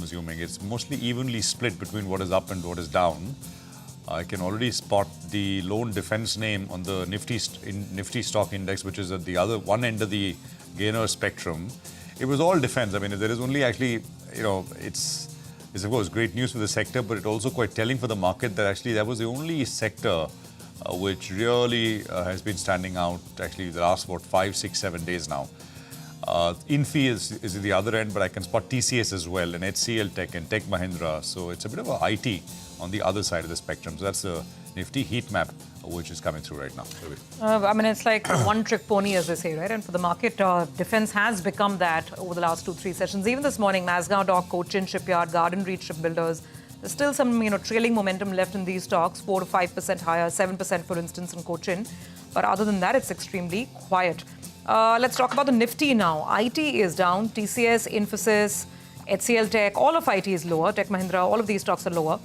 assuming. It's mostly evenly split between what is up and what is down. I can already spot the lone defense name on the Nifty stock index, which is at the other one end of the gainer spectrum. It was all defense. I mean, there is only actually, it's of course great news for the sector, but it's also quite telling for the market that actually that was the only sector which really has been standing out actually the last, 5, 6, 7 days now. Infi is at the other end, but I can spot TCS as well, and HCL Tech and Tech Mahindra. So it's a bit of a IT on the other side of the spectrum. So that's the Nifty heat map, which is coming through right now. I mean, it's like one-trick pony, as they say, right? And for the market, defense has become that over the last 2-3 sessions. Even this morning, Mazgaon Dock, Cochin Shipyard, Garden Reach Shipbuilders. There's still some, trailing momentum left in these stocks, 4 to 5% higher, 7% for instance in Cochin. But other than that, it's extremely quiet. Let's talk about the Nifty now. IT is down. TCS, Infosys, HCL Tech, all of IT is lower. Tech Mahindra, all of these stocks are lower.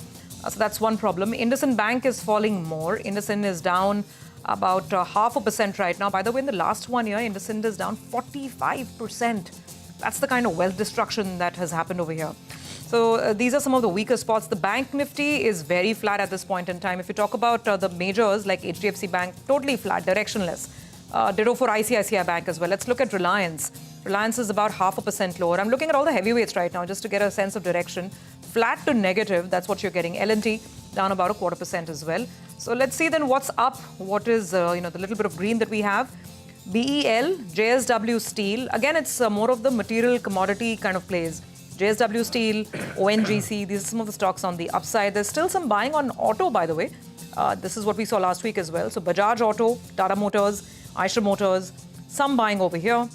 So that's one problem. IndusInd Bank is falling more. IndusInd is down about 0.5% right now. By the way, in the last 1 year, IndusInd is down 45%. That's the kind of wealth destruction that has happened over here. So these are some of the weaker spots. The Bank Nifty is very flat at this point in time. If you talk about the majors like HDFC Bank, totally flat, directionless. Ditto for ICICI Bank as well. Let's look at Reliance. Reliance is about 0.5% lower. I'm looking at all the heavyweights right now just to get a sense of direction. Flat to negative, that's what you're getting. L&T down about 0.25% as well. So let's see then what's up. What is, the little bit of green that we have. BEL, JSW Steel. Again, it's more of the material commodity kind of plays. JSW Steel, ONGC, these are some of the stocks on the upside. There's still some buying on auto, by the way. This is what we saw last week as well. So Bajaj Auto, Tata Motors, Eicher Motors, some buying over here.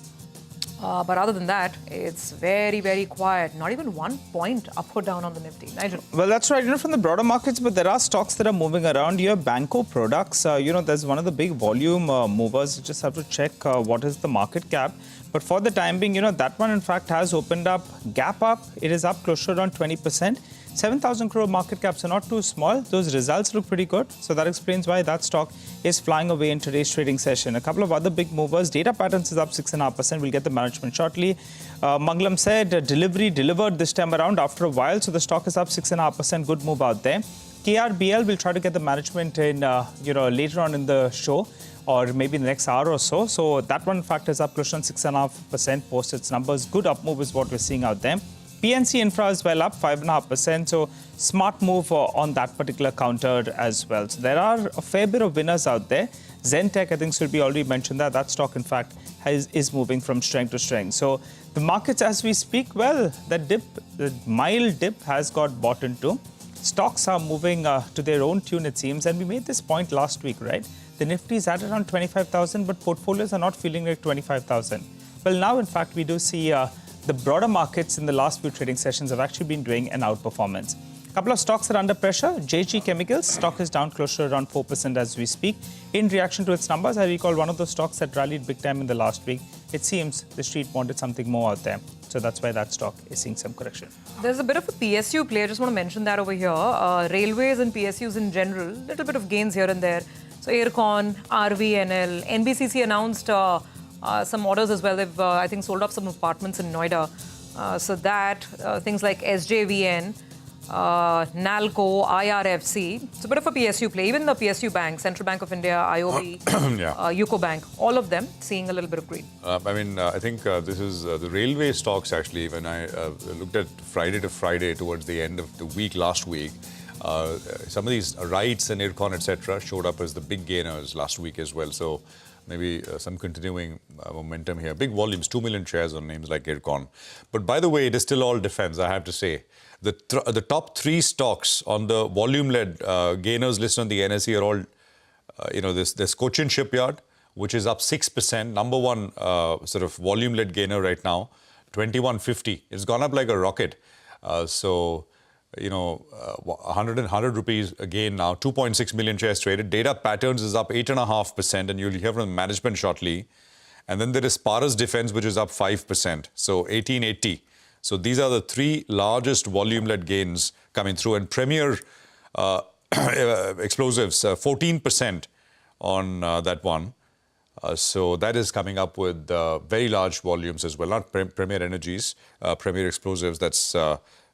But other than that, it's very, very quiet. Not even 1 point up or down on the Nifty. Nigel. Well, that's right. From the broader markets, but there are stocks that are moving around. Your Banco products, there's one of the big volume movers. You just have to check what is the market cap. But for the time being, that one, in fact, has opened up. Gap up. It is up close to around 20%. 7,000 crore market caps are not too small. Those results look pretty good. So that explains why that stock is flying away in today's trading session. A couple of other big movers. Data Patterns is up 6.5%. We'll get the management shortly. Mangalam said Delhivery delivered this time around after a while. So the stock is up 6.5%. Good move out there. KRBL, we'll try to get the management in, later on in the show, or maybe in the next hour or so. So that one, in fact, is up close to 6.5% post its numbers. Good up move is what we're seeing out there. PNC Infra is well up 5.5%. So smart move on that particular counter as well. So there are a fair bit of winners out there. Zentech, I think, should be already mentioned that. That stock, in fact, is moving from strength to strength. So the markets as we speak, well, the mild dip has got bought into. Stocks are moving to their own tune, it seems. And we made this point last week, right? The Nifty is at around 25,000, but portfolios are not feeling like 25,000. Well, now, in fact, we do see the broader markets in the last few trading sessions have actually been doing an outperformance. A couple of stocks are under pressure. JG Chemicals, stock is down close to around 4% as we speak. In reaction to its numbers, I recall one of those stocks that rallied big time in the last week. It seems the street wanted something more out there. So that's why that stock is seeing some correction. There's a bit of a PSU play. I just want to mention that over here. Railways and PSUs in general, little bit of gains here and there. So Aircon, RVNL, NBCC announced some orders as well. They've, I think, sold off some apartments in Noida. So that, things like SJVN, NALCO, IRFC. It's a bit of a PSU play. Even the PSU Bank, Central Bank of India, IOB, UCO Bank, all of them seeing a little bit of green. I think this is the railway stocks actually. When I looked at Friday to Friday towards the end of the week last week, some of these RITES and Aircon, etc., showed up as the big gainers last week as well. So maybe some continuing momentum here. Big volumes, 2 million shares on names like Aircon. But by the way, it is still all defense, I have to say. The top 3 stocks on the volume-led gainers list on the NSE are all, there's Cochin Shipyard, which is up 6%. Number one sort of volume-led gainer right now, 2150. It's gone up like a rocket. 100 rupees again now, 2.6 million shares traded. Data Patterns is up 8.5%, and you'll hear from management shortly. And then there is Paras Defense, which is up 5%, so 1880. So these are the 3 largest volume-led gains coming through. And Premier Explosives, 14% on that one. So that is coming up with very large volumes as well. Not Premier Energies, Premier Explosives, that's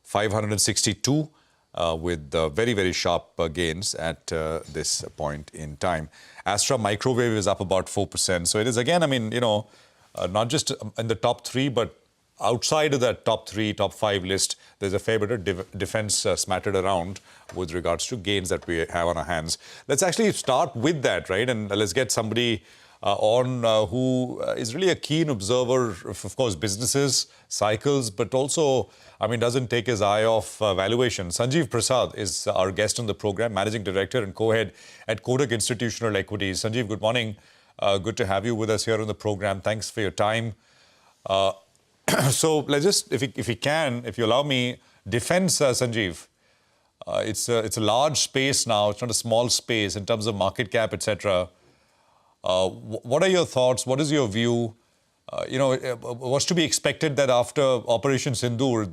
562 with very, very sharp gains at this point in time. Astra Microwave is up about 4%. So it is again, I mean, not just in the top three, but outside of that top three, top five list, there's a fair bit of defense smattered around with regards to gains that we have on our hands. Let's actually start with that, right? And let's get somebody on who is really a keen observer of course, businesses, cycles, but also, I mean, doesn't take his eye off valuation. Sanjiv Prasad is our guest on the program, Managing Director and Co-Head at Kotak Institutional Equities. Sanjiv, good morning. Good to have you with us here on the program. Thanks for your time. So let's just, if you allow me, defense, Sanjiv. It's a large space now. It's not a small space in terms of market cap, etc. What are your thoughts? What is your view? What's to be expected that after Operation Sindoor,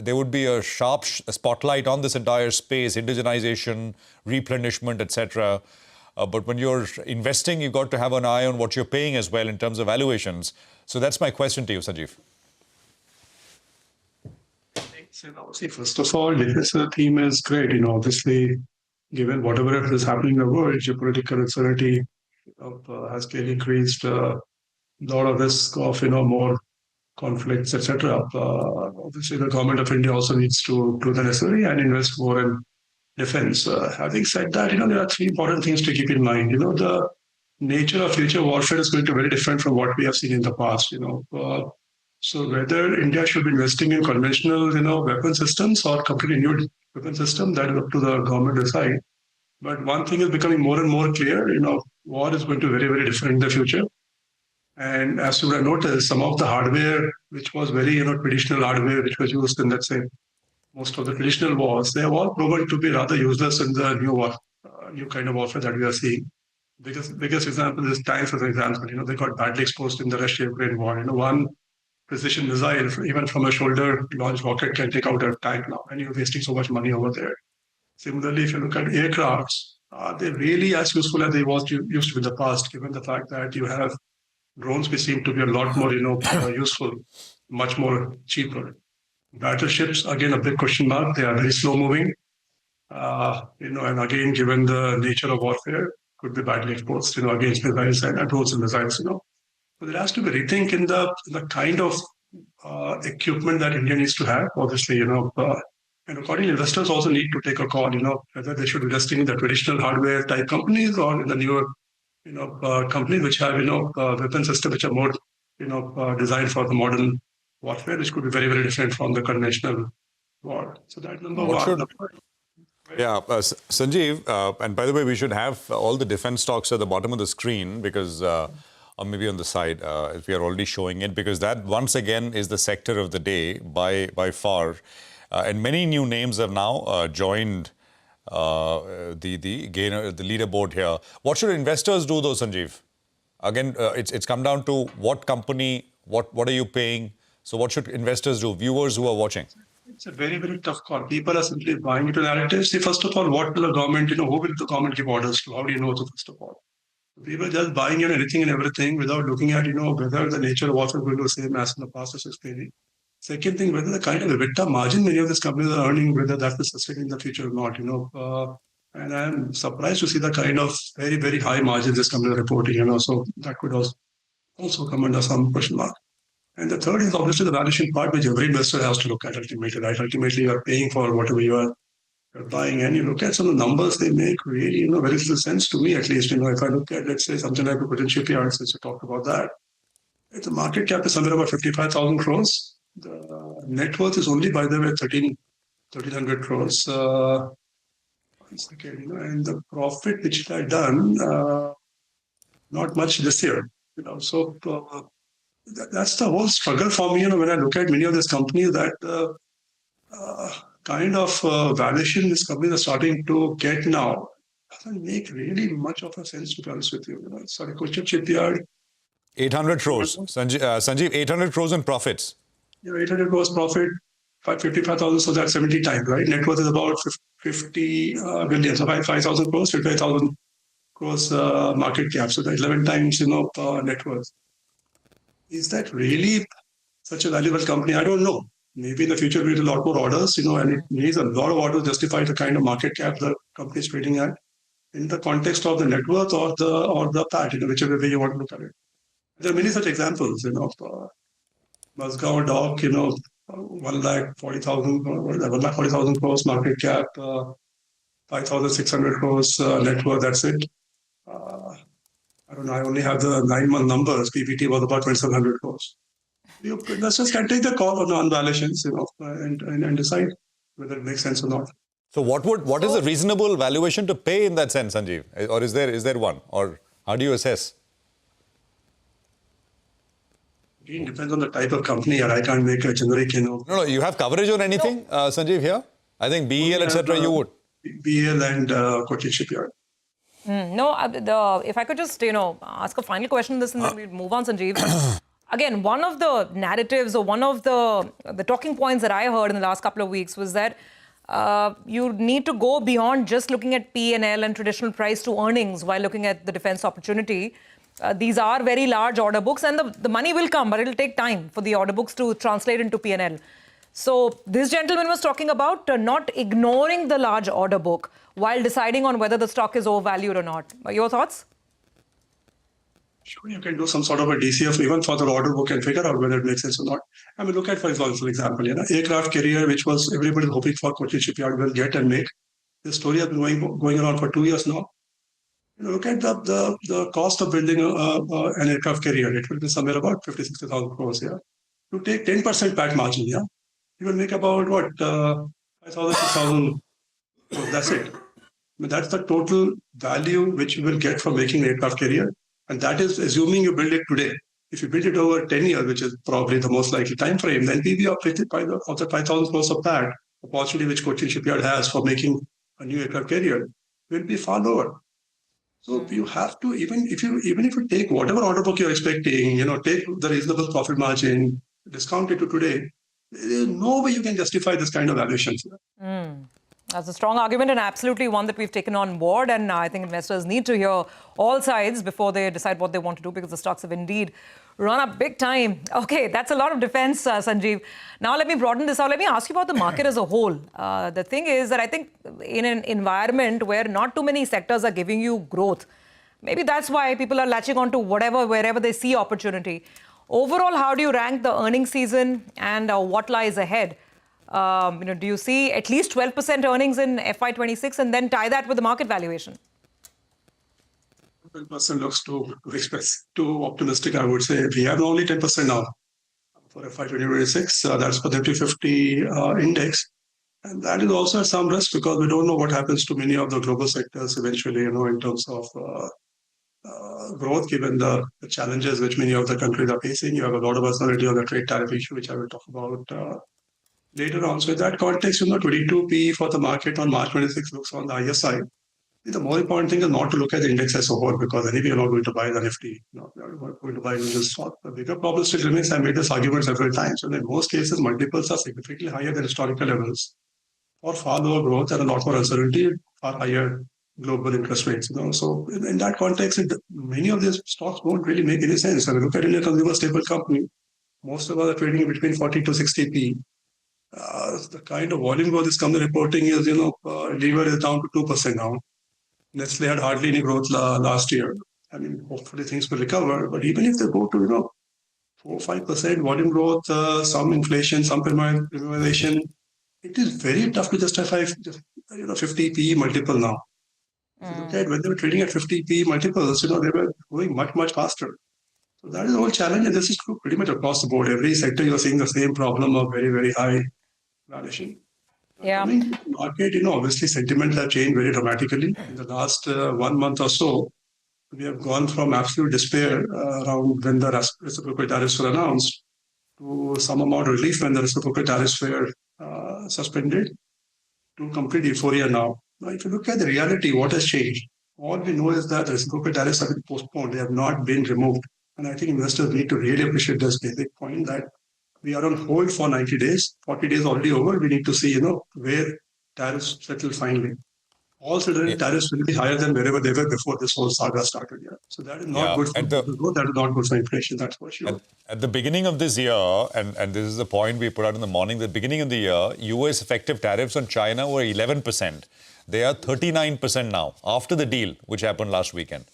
there would be a sharp spotlight on this entire space, indigenization, replenishment, etc. But when you're investing, you've got to have an eye on what you're paying as well in terms of valuations. So that's my question to you, Sanjiv. See, first of all, defense theme is great. Obviously, given whatever is happening in the world, geopolitical uncertainty has clearly increased a lot of risk of more conflicts, etc. Obviously, the government of India also needs to do the necessary and invest more in defense. Having said that, there are three important things to keep in mind. The nature of future warfare is going to be very different from what we have seen in the past. So whether India should be investing in conventional, weapon systems or completely new weapon system, that is up to the government to decide. But one thing is becoming more and more clear, war is going to be very, very different in the future. And as you would have noticed, some of the hardware, which was very, traditional hardware, which was used in, let's say, most of the traditional wars, they have all proven to be rather useless in the new kind of warfare that we are seeing. Biggest example is tanks, as an example. They got badly exposed in the Russia-Ukraine war. One precision missile, even from a shoulder-launched rocket, can take out a tank now, and you're wasting so much money over there. Similarly, if you look at aircrafts, they're really as useful as they used to be in the past, given the fact that you have drones which seem to be a lot more, useful, much more cheaper. Battleships, again, a big question mark. They are very slow-moving, and again, given the nature of warfare, could be badly exposed, against missiles and drones and missiles, But there has to be rethink in the kind of equipment that India needs to have, obviously, and accordingly, investors also need to take a call, whether they should be investing in the traditional hardware type companies or in the newer, companies which have, weapon systems which are more, designed for the modern warfare, which could be very, very different from the conventional war. So that number one. Yeah, Sanjiv, and by the way, we should have all the defense stocks at the bottom of the screen because, or maybe on the side, if we are already showing it, because that once again is the sector of the day by far. And many new names have now joined the leaderboard here. What should investors do though, Sanjiv? Again, it's come down to what company, what are you paying? So what should investors do, viewers who are watching? It's a very, very tough call. People are simply buying into narratives. See, first of all, what will the government, who will the government give orders to? How do you know, first of all? People just buying anything and everything without looking at, whether the nature of warfare will be the same as in the past, as explaining. Second thing, whether the kind of EBITDA margin many of these companies are earning, whether that will sustain in the future or not, and I'm surprised to see the kind of very, very high margins this company are reporting, so that could also come under some question mark. And the third is obviously the valuation part, which every investor has to look at ultimately, right? Ultimately, you are paying for whatever you're buying, and you look at some of the numbers they make really, very little sense to me, at least. If I look at, let's say, something like a potential PR, since you talked about that, the market cap is somewhere about 55,000 crores. The net worth is only, by the way, 1,300 crores. One second, and the profit which it had done, not much this year, So that's the whole struggle for me, when I look at many of these companies, that kind of valuation these companies are starting to get now doesn't make really much of a sense, to be honest with you. Sorry, Cochin Shipyard. 800 crores. Sanjiv, 800 crores in profits. 800 crores profit, 55,000, so that's 70 times, right? Net worth is about 50 billion, so 5,000 crores, 55,000 crores market cap, so that's 11 times, net worth. Is that really such a valuable company? I don't know. maybe in the future we need a lot more orders, and it needs a lot of orders to justify the kind of market cap the company is trading at in the context of the net worth or the PAT, whichever way you want to look at it. There are many such examples, Mazgaon Dock, 1,40,000 crores market cap, 5,600 crores net worth, that's it. I don't know, I only have the 9-month numbers. PBT was about 2,700 crores. Investors can take the call on valuations, and decide whether it makes sense or not. So what is a reasonable valuation to pay in that sense, Sanjiv? Or is there one? Or how do you assess? It depends on the type of company, and I can't make a generic, No, you have coverage on anything, Sanjiv, here? I think BEL, etc. you would. BEL and Cochin Shipyard. If I could just, ask a final question on this and then we'll move on, Sanjiv. Again, one of the narratives or one of the talking points that I heard in the last couple of weeks was that you need to go beyond just looking at P&L and traditional price to earnings while looking at the defense opportunity. These are very large order books and the money will come, but it'll take time for the order books to translate into P&L. So this gentleman was talking about not ignoring the large order book while deciding on whether the stock is overvalued or not. Your thoughts? Sure, you can do some sort of a DCF even for the order book and figure out whether it makes sense or not. I mean, look at, for example, aircraft carrier, which was everybody hoping for Cochin Shipyard will get and make. This story has been going around for 2 years now. Look at the cost of building an aircraft carrier. It will be somewhere about 50,000-60,000 crores. Yeah, to take 10% PAT margin. Yeah, you will make about 5,000-6,000 crores. That's it. I mean, that's the total value which you will get from making an aircraft carrier. And that is assuming you build it today. If you build it over 10 years, which is probably the most likely time frame, then PB of the 5,000 crores of PAT opportunity which Cochin Shipyard has for making a new aircraft carrier will be far lower. So you have to, even if you take whatever order book you're expecting, take the reasonable profit margin, discount it to today, there is no way you can justify this kind of valuations. That's a strong argument and absolutely one that we've taken on board. And I think investors need to hear all sides before they decide what they want to do, because the stocks have indeed run up big time. Okay, that's a lot of defense, Sanjiv. Now let me broaden this out. Let me ask you about the market as a whole. The thing is that I think in an environment where not too many sectors are giving you growth, maybe that's why people are latching on to wherever they see opportunity. Overall, how do you rank the earnings season and what lies ahead? Do you see at least 12% earnings in FY26 and then tie that with the market valuation? 12% looks too optimistic, I would say. We have only 10% now for FY2026. That's for the Nifty 50 index. And that is also at some risk because we don't know what happens to many of the global sectors eventually, in terms of growth, given the challenges which many of the countries are facing. You have a lot of uncertainty on the trade tariff issue, which I will talk about later on. So in that context, 22 PE for the market on March 26 looks on the higher side. The more important thing is not to look at the index as a whole, because anyway, you're not going to buy the Nifty. You're not going to buy the stock. The bigger problem still remains. I made this argument several times. And in most cases, multiples are significantly higher than historical levels, or far lower growth and a lot more uncertainty, far higher global interest rates. So in that context, many of these stocks don't really make any sense. I mean, look at Indian consumer staple company. Most of us are trading between 40 to 60 P. The kind of volume growth this company reporting is, Lever is down to 2% now. Nestle had hardly any growth last year. I mean, hopefully things will recover. But even if they go to, 4-5% volume growth, some inflation, some premiumization, it is very tough to justify 50 PE multiple now. If you look at when they were trading at 50 PE multiples, they were going much, much faster. So that is the whole challenge, and this is true pretty much across the board. Every sector you're seeing the same problem of very, very high valuation. Yeah. I mean, market, obviously sentiments have changed very dramatically. In the last 1 month or so, we have gone from absolute despair around when the reciprocal tariffs were announced to some amount of relief when the reciprocal tariffs were suspended to complete euphoria now. Now, if you look at the reality, what has changed? All we know is that the reciprocal tariffs have been postponed. They have not been removed. And I think investors need to really appreciate this basic point that we are on hold for 90 days. 40 days already over. We need to see, where tariffs settle finally. all sudden tariffs will be higher than wherever they were before this whole saga started. Yeah. So that is not good for growth, that is not good for inflation, that's for sure. At the beginning of this year, and this is the point we put out in the morning, the beginning of the year, US effective tariffs on China were 11%. They are 39% now, after the deal, which happened last weekend.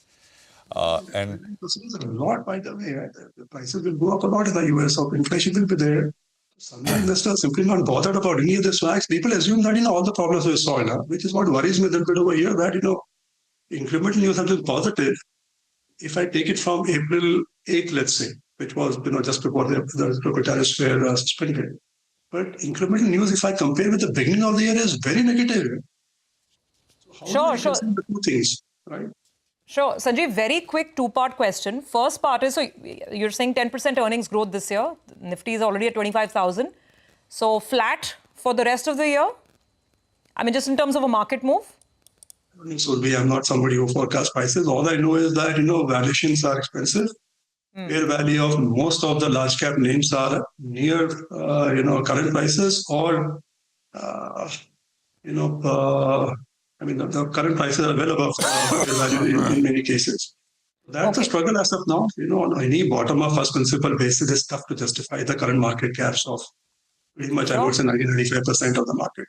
And this is a lot, by the way. Right? The prices will go up a lot in the US, so inflation will be there. Some investors simply not bothered about any of the facts. People assume that, all the problems we saw, which is what worries me a little bit over here, that, incremental news has been positive. If I take it from April 8th, let's say, which was, just before the tariffs were suspended. But incremental news, if I compare with the beginning of the year, is very negative. So sure. The two things, right? Sure. Sanjiv, very quick two-part question. First part is, so you're saying 10% earnings growth this year. Nifty is already at 25,000. So flat for the rest of the year? I mean, just in terms of a market move? So I'm not somebody who forecasts prices. All I know is that, valuations are expensive. Fair value of most of the large cap names are near, current prices or, the current prices are well above fair value in many cases. That's a struggle as of now. On any bottom-up first principle basis, it's tough to justify the current market caps of pretty much, I would say, 90-95% of the market.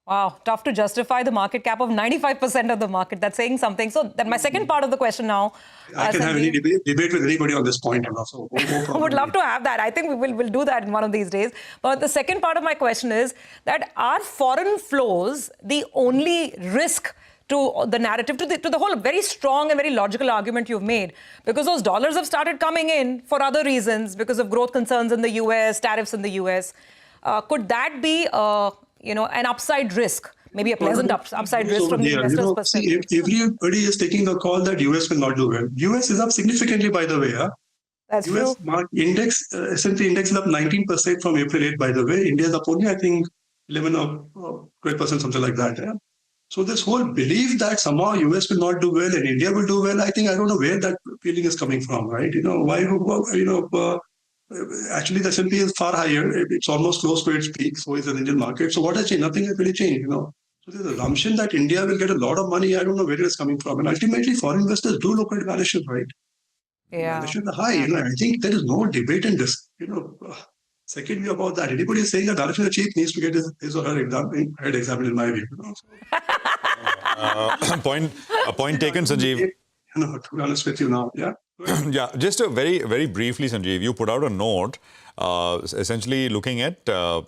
Wow, tough to justify the market cap of 95% of the market. That's saying something. So that my second part of the question now. I can have any debate with anybody on this point. So I would love to have that. I think we'll do that in one of these days. But the second part of my question is that are foreign flows the only risk to the narrative, to the whole very strong and very logical argument you've made? Because those dollars have started coming in for other reasons, because of growth concerns in the US, tariffs in the US. Could that be an upside risk, maybe a pleasant upside risk from the investor's perspective? Everybody is taking the call that US will not do well. US is up significantly, by the way. That's US true. index, S&P index is up 19% from April 8, by the way. India is up only, I think, 11 or 12%, something like that. Yeah? So this whole belief that somehow US will not do well and India will do well, I don't know where that feeling is coming from, right? Actually, the S&P is far higher. It's almost close to its peak. So is the Indian market. So what has changed? Nothing has really changed. So there's an assumption that India will get a lot of money. I don't know where it is coming from. And ultimately, foreign investors do look at valuation, right? Yeah. Valuation is high. I think there is no debate in this. Second view about that. Anybody saying that valuation is cheap needs to get his or her head examined, in my view. Point taken, Sanjiv. To be honest with you now, yeah. Yeah, just very, very briefly, Sanjiv, you put out a note essentially looking at the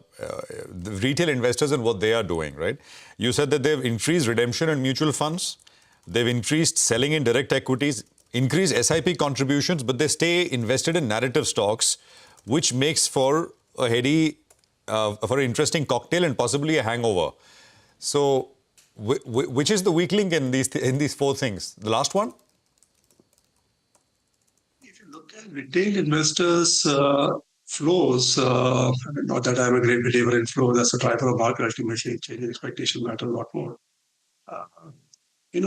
retail investors and what they are doing, right? You said that they've increased redemption in mutual funds, they've increased selling in direct equities, increased SIP contributions, but they stay invested in narrative stocks, which makes for a heady, for an interesting cocktail and possibly a hangover. So, which is the weak link in these four things? The last one? Retail investors' flows, not that I'm a great believer in flow, that's a driver of market, ultimately changing expectation matter a lot more.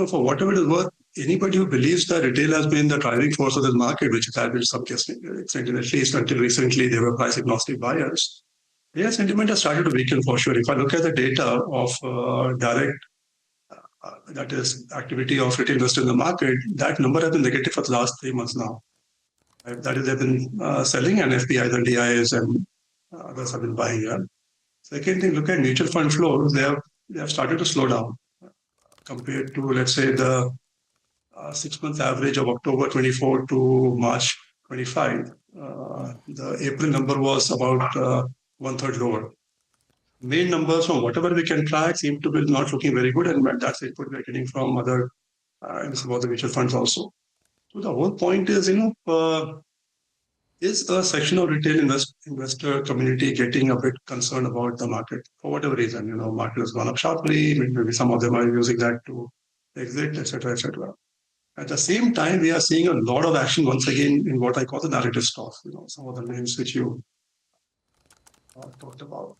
For whatever it is worth, anybody who believes that retail has been the driving force of this market, which it has been some extent, at least until recently, they were price agnostic buyers. Their sentiment has started to weaken for sure. If I look at the data of direct, that is activity of retail investors in the market, that number has been negative for the last 3 months now. That is, they've been selling, and FPIs and DIs and others have been buying. Yeah. Second thing, look at mutual fund flows. They have started to slow down compared to, let's say, the 6-month average of October 24 to March 25. The April number was about 1/3 lower. Main numbers from whatever we can track seem to be not looking very good, and that's the input we're getting from other some of the mutual funds also. So the whole point is, is a section of retail investor community getting a bit concerned about the market for whatever reason? Market has gone up sharply. Maybe some of them are using that to exit, etc., etc. At the same time, we are seeing a lot of action once again in what I call the narrative stocks. Some of the names which you talked about.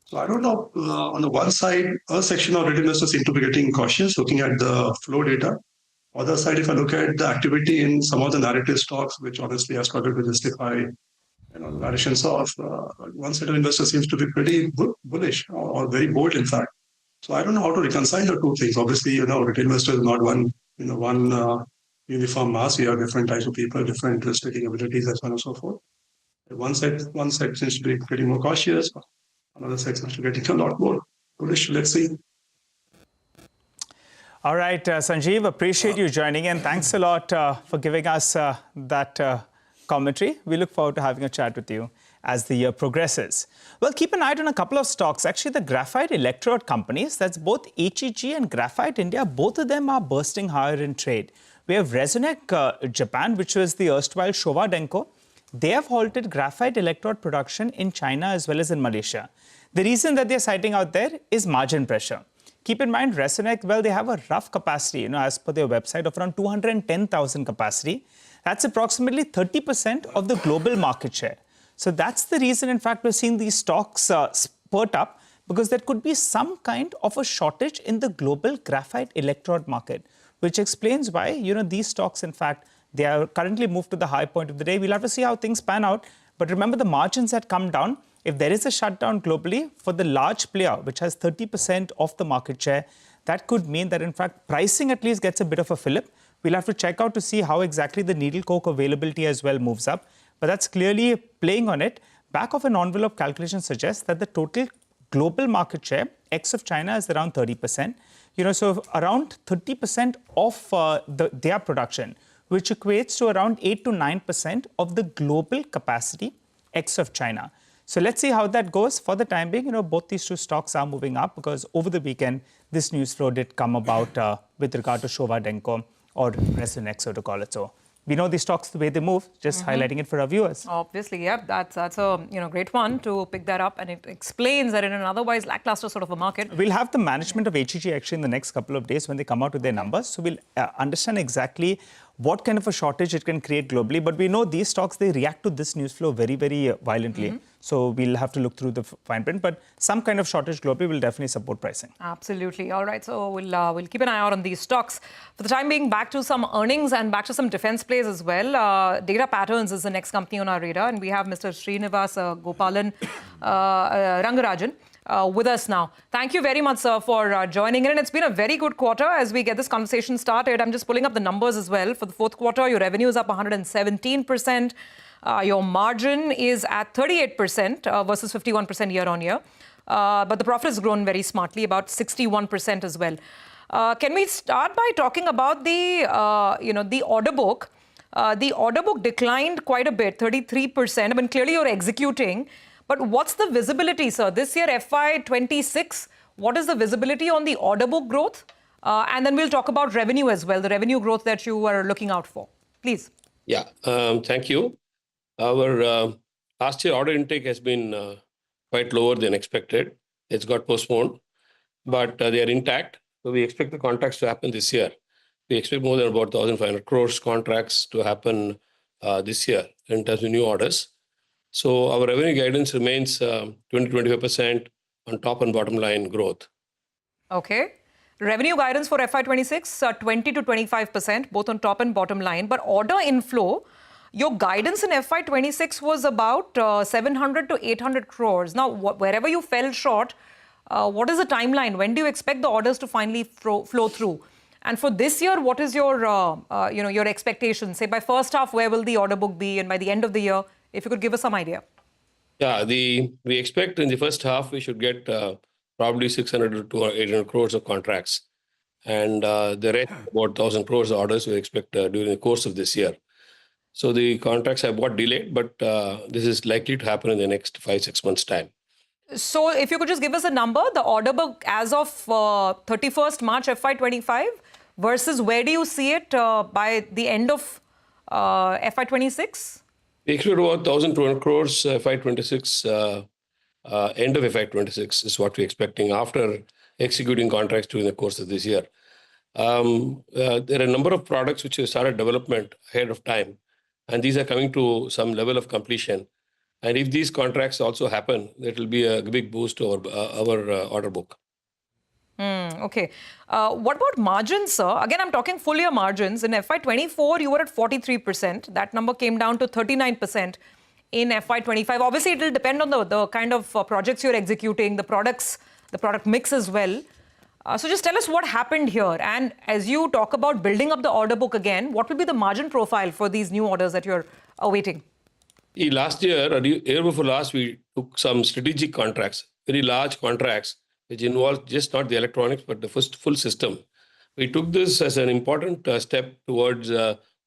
So I don't know. On the one side, a section of retail investors seem to be getting cautious, looking at the flow data. Other side, if I look at the activity in some of the narrative stocks, which honestly have struggled to justify valuations of, one set of investors seems to be pretty bullish or very bold, in fact. So I don't know how to reconcile the two things. Obviously, retail investor is not one uniform mass. You have different types of people, different risk-taking abilities, and so on and so forth. One side seems to be getting more cautious. Another side seems to be getting a lot more bullish. Let's see. All right, Sanjiv, appreciate you joining in. Thanks a lot for giving us that commentary. We look forward to having a chat with you as the year progresses. Well, keep an eye on a couple of stocks. Actually, the graphite electrode companies, that's both HEG and Graphite India, both of them are bursting higher in trade. We have Resonec Japan, which was the erstwhile Showa Denko. They have halted graphite electrode production in China as well as in Malaysia. The reason that they're citing out there is margin pressure. Keep in mind, Resonec, well, they have a rough capacity, as per their website, of around 210,000 capacity. That's approximately 30% of the global market share. So that's the reason, in fact, we're seeing these stocks spurt up, because there could be some kind of a shortage in the global graphite electrode market, which explains why, these stocks, in fact, they are currently moved to the high point of the day. We'll have to see how things pan out. But remember, the margins had come down. If there is a shutdown globally for the large player, which has 30% of the market share, that could mean that, in fact, pricing at least gets a bit of a fillip. We'll have to check out to see how exactly the needle coke availability as well moves up. But that's clearly playing on it. Back of an envelope calculation suggests that the total global market share, ex of China, is around 30%. So around 30% of their production, which equates to around 8 to 9% of the global capacity, ex of China. So let's see how that goes. For the time being, both these two stocks are moving up, because over the weekend, this news flow did come about with regard to Showa Denko, or Resonec, so to call it so. We know these stocks the way they move, just highlighting it for our viewers. Obviously, yeah, that's a great one to pick that up, and it explains that in an otherwise lackluster sort of a market. We'll have the management of HEG actually in the next couple of days when they come out with their numbers. So we'll understand exactly what kind of a shortage it can create globally. But we know these stocks, they react to this news flow very, very violently. So we'll have to look through the fine print. But some kind of shortage globally will definitely support pricing. Absolutely. All right. So we'll keep an eye out on these stocks. For the time being, back to some earnings and back to some defense plays as well. Data Patterns is the next company on our radar. And we have Mr. Srinivas Gopalan Rangarajan with us now. Thank you very much, sir, for joining in. And it's been a very good quarter as we get this conversation started. I'm just pulling up the numbers as well. For the fourth quarter, your revenue is up 117%. Your margin is at 38% versus 51% year on year. But the profit has grown very smartly, about 61% as well. Can we start by talking about the order book? The order book declined quite a bit, 33%. I mean, clearly you're executing. But what's the visibility, sir? This year, FY26, what is the visibility on the order book growth? And then we'll talk about revenue as well, the revenue growth that you are looking out for. Please. Yeah, thank you. Our last year order intake has been quite lower than expected. It's got postponed, but they are intact. So we expect the contracts to happen this year. We expect more than about 1,500 crores contracts to happen this year in terms of new orders. So our revenue guidance remains 20-25% on top and bottom line growth. Okay. Revenue guidance for FY26, 20 to 25%, both on top and bottom line. But order inflow, your guidance in FY26 was about 700 to 800 crores. Now, wherever you fell short, what is the timeline? When do you expect the orders to finally flow through? And for this year, what is your, your expectation? Say by first half, where will the order book be? And by the end of the year, if you could give us some idea. Yeah, we expect in the first half, we should get probably 600 to 800 crores of contracts. And the rest, about 1,000 crores of orders we expect during the course of this year. So the contracts have got delayed, but this is likely to happen in the next 5-6 months' time. So if you could just give us a number, the order book as of 31st March FY25 versus where do you see it by the end of FY26? We expect about 1,200 crores FY26, end of FY26 is what we're expecting after executing contracts during the course of this year. There are a number of products which have started development ahead of time, and these are coming to some level of completion. And if these contracts also happen, that will be a big boost to our order book. Okay. What about margins, sir? Again, I'm talking full year margins. In FY24, you were at 43%. That number came down to 39% in FY25. Obviously, it will depend on the kind of projects you're executing, the product mix as well. So just tell us what happened here. And as you talk about building up the order book again, what will be the margin profile for these new orders that you're awaiting? Last year, or the year before last, we took some strategic contracts, very large contracts, which involved just not the electronics, but the first full system. We took this as an important step towards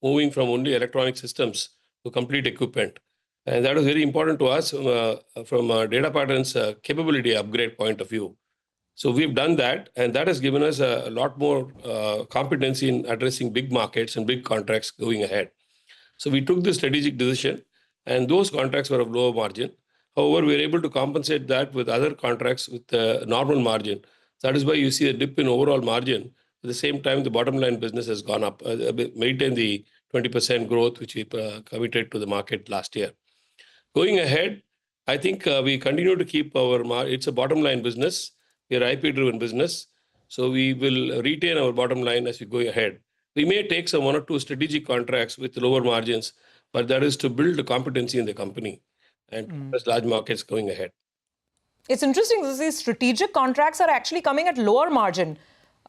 moving from only electronic systems to complete equipment. And that was very important to us from a data patterns capability upgrade point of view. So we've done that, and that has given us a lot more competency in addressing big markets and big contracts going ahead. So we took this strategic decision, and those contracts were of lower margin. However, we were able to compensate that with other contracts with normal margin. That is why you see a dip in overall margin. At the same time, the bottom line business has gone up, maintained the 20% growth, which we committed to the market last year. Going ahead, I think we continue to keep it's a bottom line business. We are IP-driven business. So we will retain our bottom line as we go ahead. We may take some 1 or 2 strategic contracts with lower margins, but that is to build the competency in the company and large markets going ahead. It's interesting that these strategic contracts are actually coming at lower margin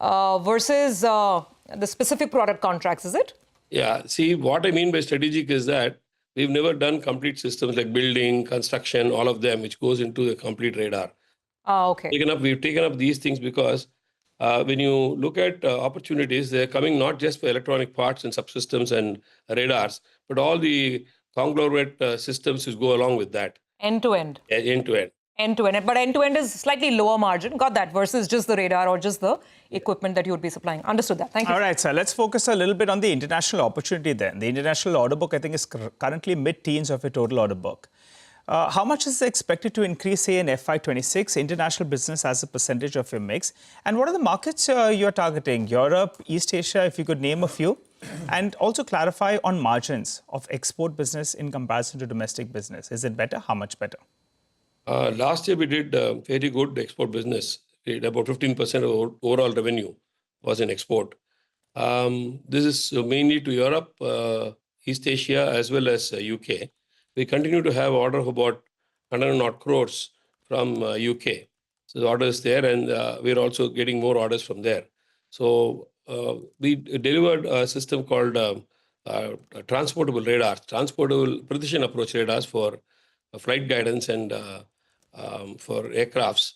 versus the specific product contracts, is it? Yeah. See, what I mean by strategic is that we've never done complete systems like building, construction, all of them, which goes into the complete radar. Okay. We've taken up these things because when you look at opportunities, they're coming not just for electronic parts and subsystems and radars, but all the conglomerate systems which go along with that. End to end. End to end. End to end. But end to end is slightly lower margin. Got that. Versus just the radar or just the equipment that you would be supplying. Understood that. Thank you. All right, sir. Let's focus a little bit on the international opportunity then. The international order book, I think, is currently mid-teens of your total order book. How much is expected to increase, say, in FY26, international business as a percentage of your mix? And what are the markets you're targeting? Europe, East Asia, if you could name a few. And also clarify on margins of export business in comparison to domestic business. Is it better? How much better? Last year, we did very good export business. We did about 15% of overall revenue was in export. This is mainly to Europe, East Asia, as well as UK. We continue to have order of about 100 crores from UK. So the order is there, and we're also getting more orders from there. So we delivered a system called transportable radars, transportable precision approach radars for flight guidance and for aircrafts.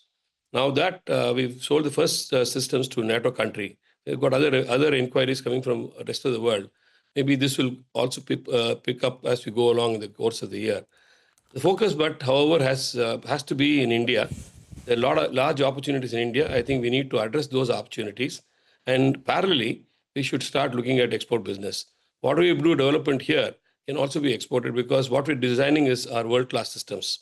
Now that we've sold the first systems to NATO country, we've got other inquiries coming from the rest of the world. Maybe this will also pick up as we go along in the course of the year. The focus, but however, has to be in India. There are a lot of large opportunities in India. I think we need to address those opportunities. And parallelly, we should start looking at export business. What we do development here can also be exported because what we're designing is our world-class systems.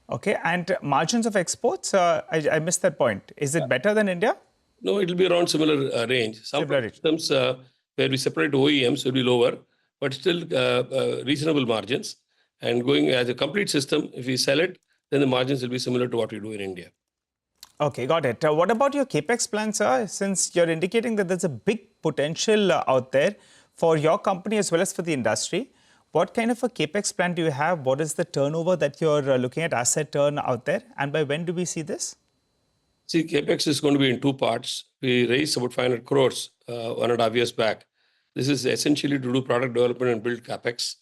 Okay, and margins of exports, I missed that point. Is it better than India? No, it'll be around similar range. Some systems where we separate OEMs will be lower, but still reasonable margins. And going as a complete system, if we sell it, then the margins will be similar to what we do in India. Okay, got it. What about your capex plans, sir? Since you're indicating that there's a big potential out there for your company as well as for the industry, what kind of a capex plan do you have? What is the turnover that you're looking at, asset turn out there? And by when do we see this? See, capex is going to be in 2 parts. We raised about 500 crores 1.5 years back. This is essentially to do product development and build capex.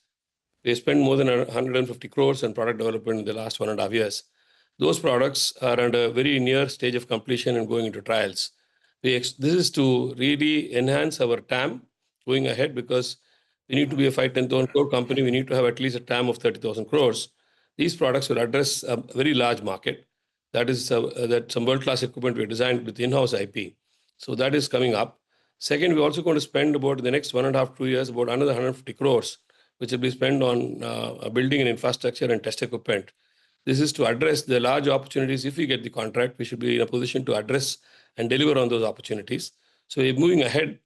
We spent more than 150 crores on product development in the last 1.5 years. Those products are at a very near stage of completion and going into trials. This is to really enhance our TAM going ahead because we need to be a 5-10,000 crore company. We need to have at least a TAM of 30,000 crores. These products will address a very large market. That is that some world-class equipment we designed with in-house IP. So that is coming up. Second, we're also going to spend about the next 1.5-2 years, about another 150 crores, which will be spent on building an infrastructure and test equipment. This is to address the large opportunities. If we get the contract, we should be in a position to address and deliver on those opportunities. So we're moving ahead,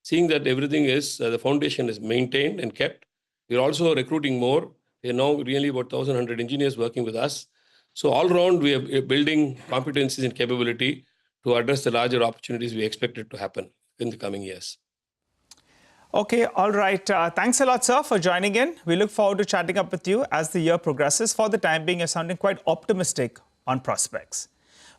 seeing that everything is, the foundation is maintained and kept. We're also recruiting more. We're now really about 1,100 engineers working with us. So all around, we are building competencies and capability to address the larger opportunities we expected to happen in the coming years. Okay, all right. Thanks a lot, sir, for joining in. We look forward to chatting up with you as the year progresses. For the time being, you're sounding quite optimistic on prospects.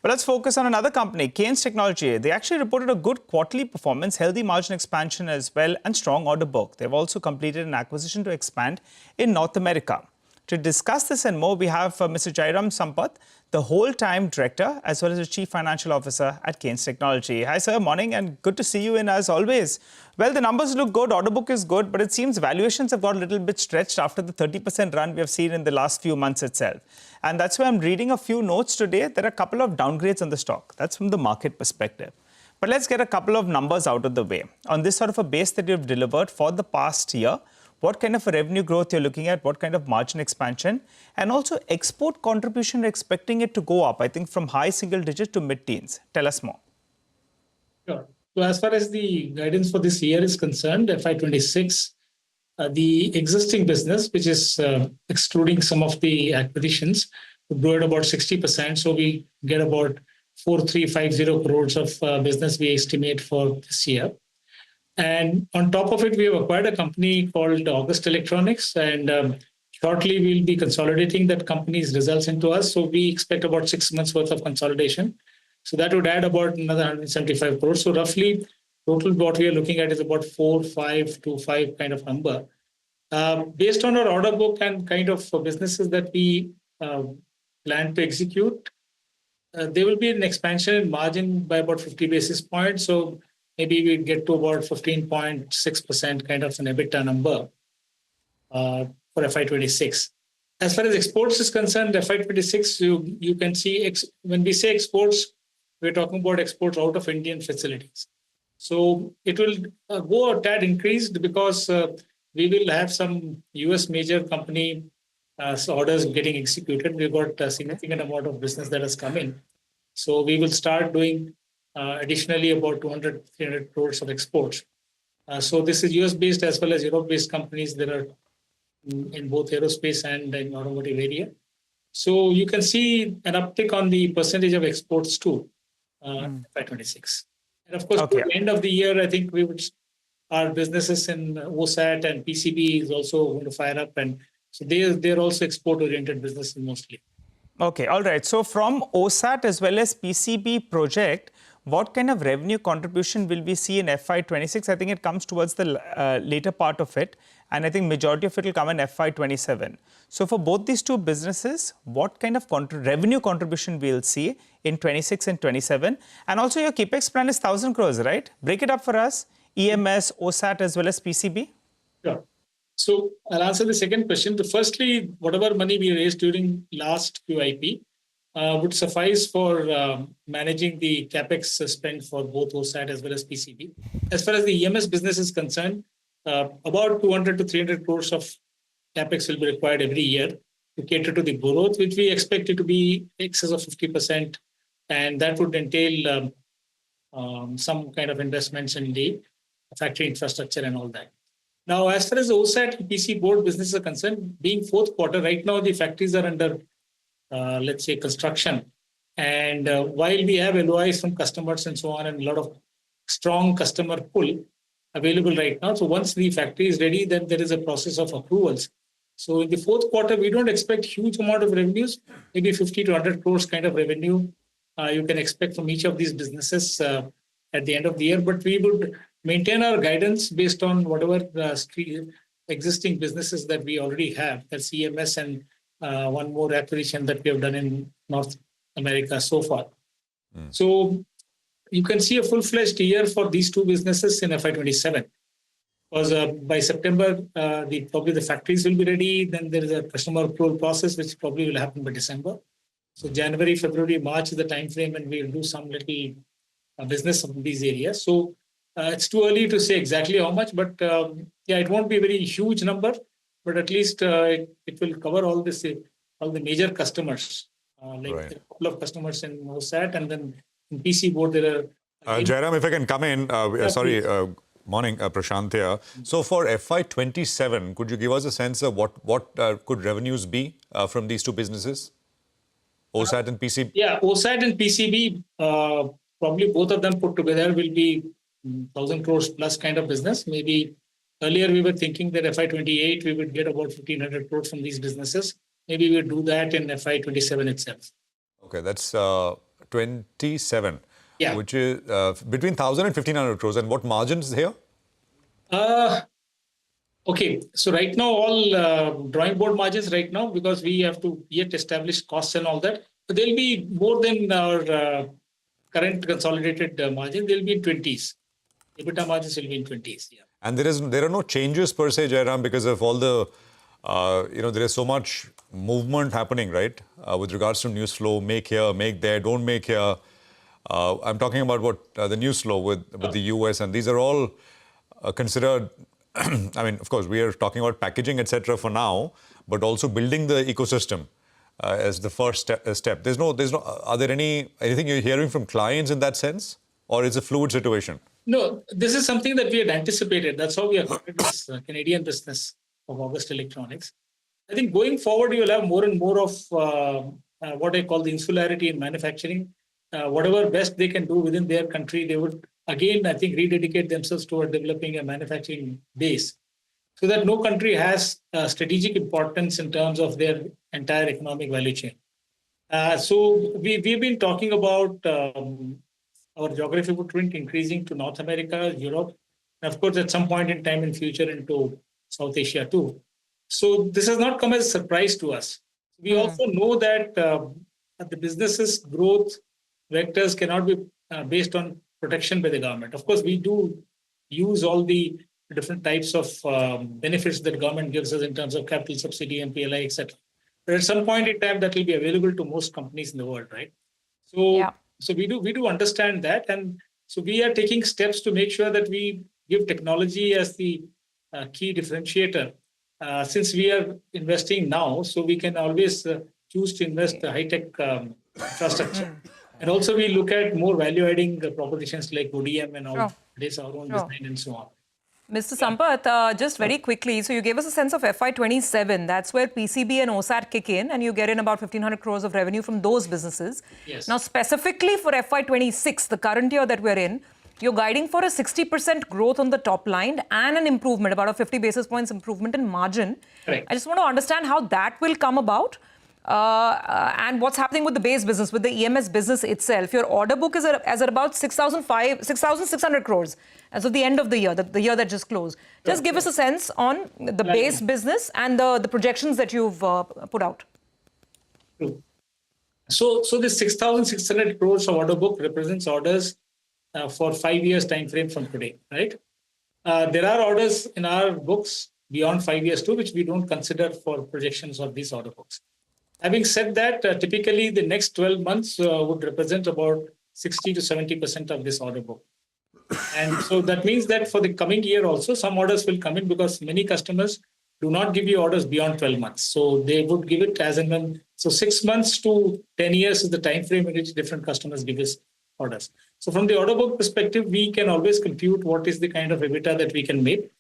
Well, let's focus on another company, Kes Technology. They actually reported a good quarterly performance, healthy margin expansion as well, and strong order book. They've also completed an acquisition to expand in North America. To discuss this and more, we have Mr. Jairam Sampath, the whole-time director, as well as the chief financial officer at Kes Technology. Hi, sir. Morning, and good to see you in as always. Well, the numbers look good, order book is good, but it seems valuations have got a little bit stretched after the 30% run we have seen in the last few months itself. And that's why I'm reading a few notes today. There are a couple of downgrades on the stock. That's from the market perspective. But let's get a couple of numbers out of the way. On this sort of a base that you've delivered for the past year, what kind of a revenue growth you're looking at, what kind of margin expansion, and also export contribution, you're expecting it to go up, I think, from high single digit to mid-teens. Tell us more. Sure. So as far as the guidance for this year is concerned, FY26, the existing business, which is excluding some of the acquisitions, will grow at about 60%. So we get about 4,350 crores of business we estimate for this year. And on top of it, we have acquired a company called August Electronics, and shortly we'll be consolidating that company's results into us. So we expect about 6 months worth of consolidation. So that would add about another 175 crores. So roughly, total what we are looking at is about 4,525 kind of number. Based on our order book and kind of businesses that we plan to execute, there will be an expansion in margin by about 50 basis points. So maybe we get to about 15.6% kind of an EBITDA number for FY26. As far as exports is concerned, FY26, you can see when we say exports, we're talking about exports out of Indian facilities. So it will go a tad increased because we will have some US major company orders getting executed. We've got a significant amount of business that has come in. So we will start doing additionally about 200-300 crores of exports. So this is US-based as well as Europe-based companies that are in both aerospace and in automotive area. So you can see an uptick on the percentage of exports too by 26. And of course, Okay. at the end of the year, I think our businesses in OSAT and PCB is also going to fire up. And so they're also export-oriented businesses mostly. Okay, all right. So from OSAT as well as PCB project, what kind of revenue contribution will we see in FY26? I think it comes towards the later part of it. And I think majority of it will come in FY27. So for both these two businesses, what kind of revenue contribution we'll see in 26 and 27? And also your capex plan is 1,000 crores, right? Break it up for us. EMS, OSAT as well as PCB. Sure. So I'll answer the second question. Firstly, whatever money we raised during last QIP would suffice for managing the capex spend for both OSAT as well as PCB. As far as the EMS business is concerned, about 200 to 300 crores of capex will be required every year to cater to the growth, which we expect it to be excess of 50%. And that would entail some kind of investments in the factory infrastructure and all that. Now, as far as the OSAT and PC board business are concerned, being fourth quarter, right now the factories are under, let's say, construction. And while we have LOIs from customers and so on, and a lot of strong customer pull available right now. So once the factory is ready, then there is a process of approvals. So in the fourth quarter, we don't expect huge amount of revenues, maybe 50 to 100 crores kind of revenue you can expect from each of these businesses at the end of the year. But we would maintain our guidance based on whatever existing businesses that we already have. That's EMS and one more acquisition that we have done in North America so far. So you can see a full-fledged year for these two businesses in FY27. Because by September, probably the factories will be ready. Then there is a customer approval process, which probably will happen by December. So January, February, March is the time frame when we will do some little business of these areas. So it's too early to say exactly how much, but yeah, it won't be a very huge number, but at least it will cover all the major customers, like a couple of customers in OSAT, and then in PC board there are. Jairam, if I can come in, morning, Prashant here. So for FY27, could you give us a sense of what could revenues be from these two businesses? OSAT and PCB? Yeah, OSAT and PCB, probably both of them put together will be 1,000 crores plus kind of business. Maybe earlier we were thinking that FY28 we would get about 1,500 crores from these businesses. Maybe we'll do that in FY27 itself. Okay, that's FY27, Yeah. which is between 1,000 and 1,500 crores. And what margins here? Okay, so right now all drawing board margins right now, because we have to yet establish costs and all that. But they'll be more than our current consolidated margin. They'll be in 20s. EBITDA margins will be in 20s. Yeah. And there are no changes per se, Jairam, because of all the, there is so much movement happening, right? With regards to news flow, make here, make there, don't make here. I'm talking about what the news flow with the US, and these are all considered. I mean, of course, we are talking about packaging, etc. for now, but also building the ecosystem as the first step. There's no. Are there anything you're hearing from clients in that sense, or it's a fluid situation? No, this is something that we had anticipated. That's how we acquired this Canadian business of August Electronics. I think going forward, you will have more and more of what I call the insularity in manufacturing. Whatever best they can do within their country, they would, again, I think, rededicate themselves toward developing a manufacturing base so that no country has strategic importance in terms of their entire economic value chain. So we've been talking about our geography footprint increasing to North America, Europe, and of course, at some point in time in future into South Asia too. So this has not come as a surprise to us. We also know that the business's growth vectors cannot be based on protection by the government. Of course, we do use all the different types of benefits that government gives us in terms of capital subsidy and PLI, etc. But at some point in time, that will be available to most companies in the world, right? So we do understand that, and so we are taking steps to make sure that we give technology as the key differentiator. Since we are investing now, so we can always choose to invest the high-tech infrastructure. And also we look at more value-adding propositions like ODM and all. This our own design and so on. Mr. Sampath, just very quickly, so you gave us a sense of FY27. That's where PCB and OSAT kick in, and you get in about 1,500 crores of revenue from those businesses. Yes. Now, specifically for FY26, the current year that we're in, you're guiding for a 60% growth on the top line and an improvement, about a 50 basis points improvement in margin. Correct. I just want to understand how that will come about. And what's happening with the base business, with the EMS business itself. Your order book is at about 6,600 crores as of the end of the year, the year that just closed. Just give us a sense on the base business and the projections that you've put out. True. So the 6,600 crores of order book represents orders for 5 years time frame from today, right? There are orders in our books beyond 5 years too, which we don't consider for projections of these order books. Having said that, typically the next 12 months would represent about 60 to 70% of this order book. And so that means that for the coming year also, some orders will come in because many customers do not give you orders beyond 12 months. So they would give it as and when. So 6 months to 10 years is the time frame in which different customers give us orders. So from the order book perspective, we can always compute what is the kind of EBITDA that we can make,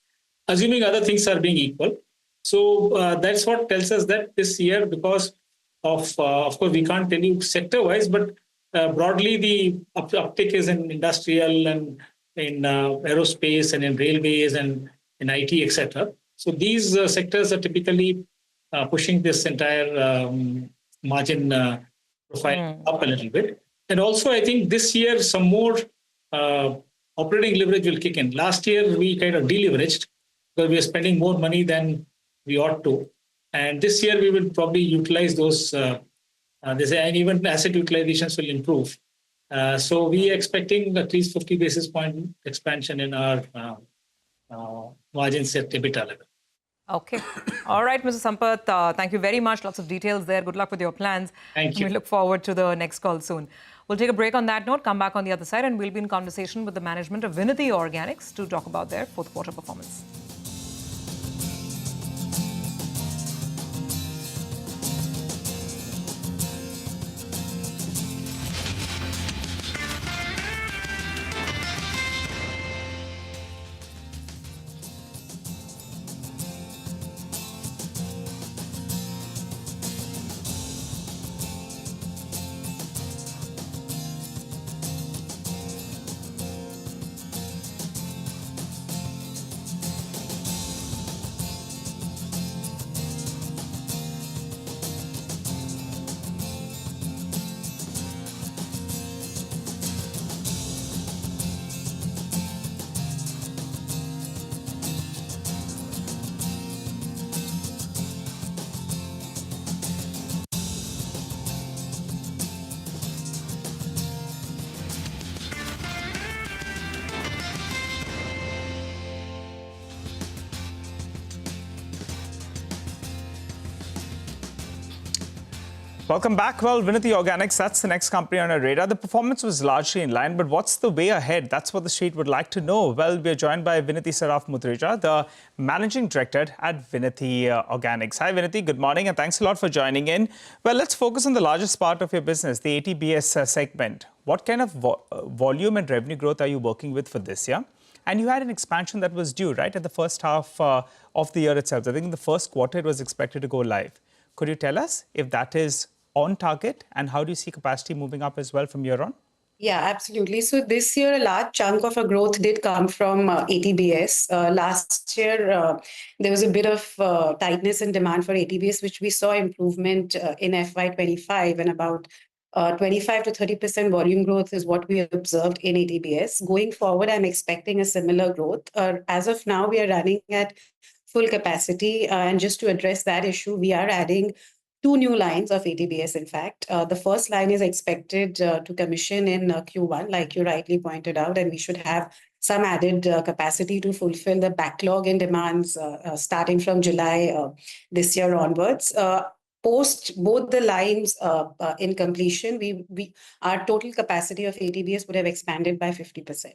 assuming other things are being equal. So that's what tells us that this year, because of course, we can't tell you sector-wise, but broadly the uptick is in industrial and in aerospace and in railways and in IT, etc. So these sectors are typically pushing this entire margin profile up a little bit. And also, I think this year some more operating leverage will kick in. Last year, we kind of deleveraged because we are spending more money than we ought to. And this year, we will probably utilize those, and even asset utilizations will improve. So we are expecting at least 50 basis point expansion in our margins at EBITDA level. Okay. All right, Mr. Sampath, thank you very much. Lots of details there. Good luck with your plans. Thank you. We look forward to the next call soon. We'll take a break on that note, come back on the other side, and we'll be in conversation with the management of Vinity Organics to talk about their fourth quarter performance. Welcome back. Well, Vinity Organics, that's the next company on our radar. The performance was largely in line, but what's the way ahead? That's what the street would like to know. Well, we're joined by Vinity Saraf Mutreja, the Managing Director at Vinity Organics. Hi, Vinity. Good morning, and thanks a lot for joining in. Well, let's focus on the largest part of your business, the ATBS segment. What kind of volume and revenue growth are you working with for this year? And you had an expansion that was due, right, at the first half of the year itself. I think in the first quarter, it was expected to go live. Could you tell us if that is on target, and how do you see capacity moving up as well from here on? Yeah, absolutely. So this year, a large chunk of our growth did come from ATBS. Last year, there was a bit of tightness in demand for ATBS, which we saw improvement in FY25, and about 25 to 30% volume growth is what we observed in ATBS. Going forward, I'm expecting a similar growth. As of now, we are running at full capacity. And just to address that issue, we are adding 2 new lines of ATBS, in fact. The first line is expected to commission in Q1, like you rightly pointed out, and we should have some added capacity to fulfill the backlog in demands starting from July this year onwards. Post both the lines in completion, our total capacity of ATBS would have expanded by 50%.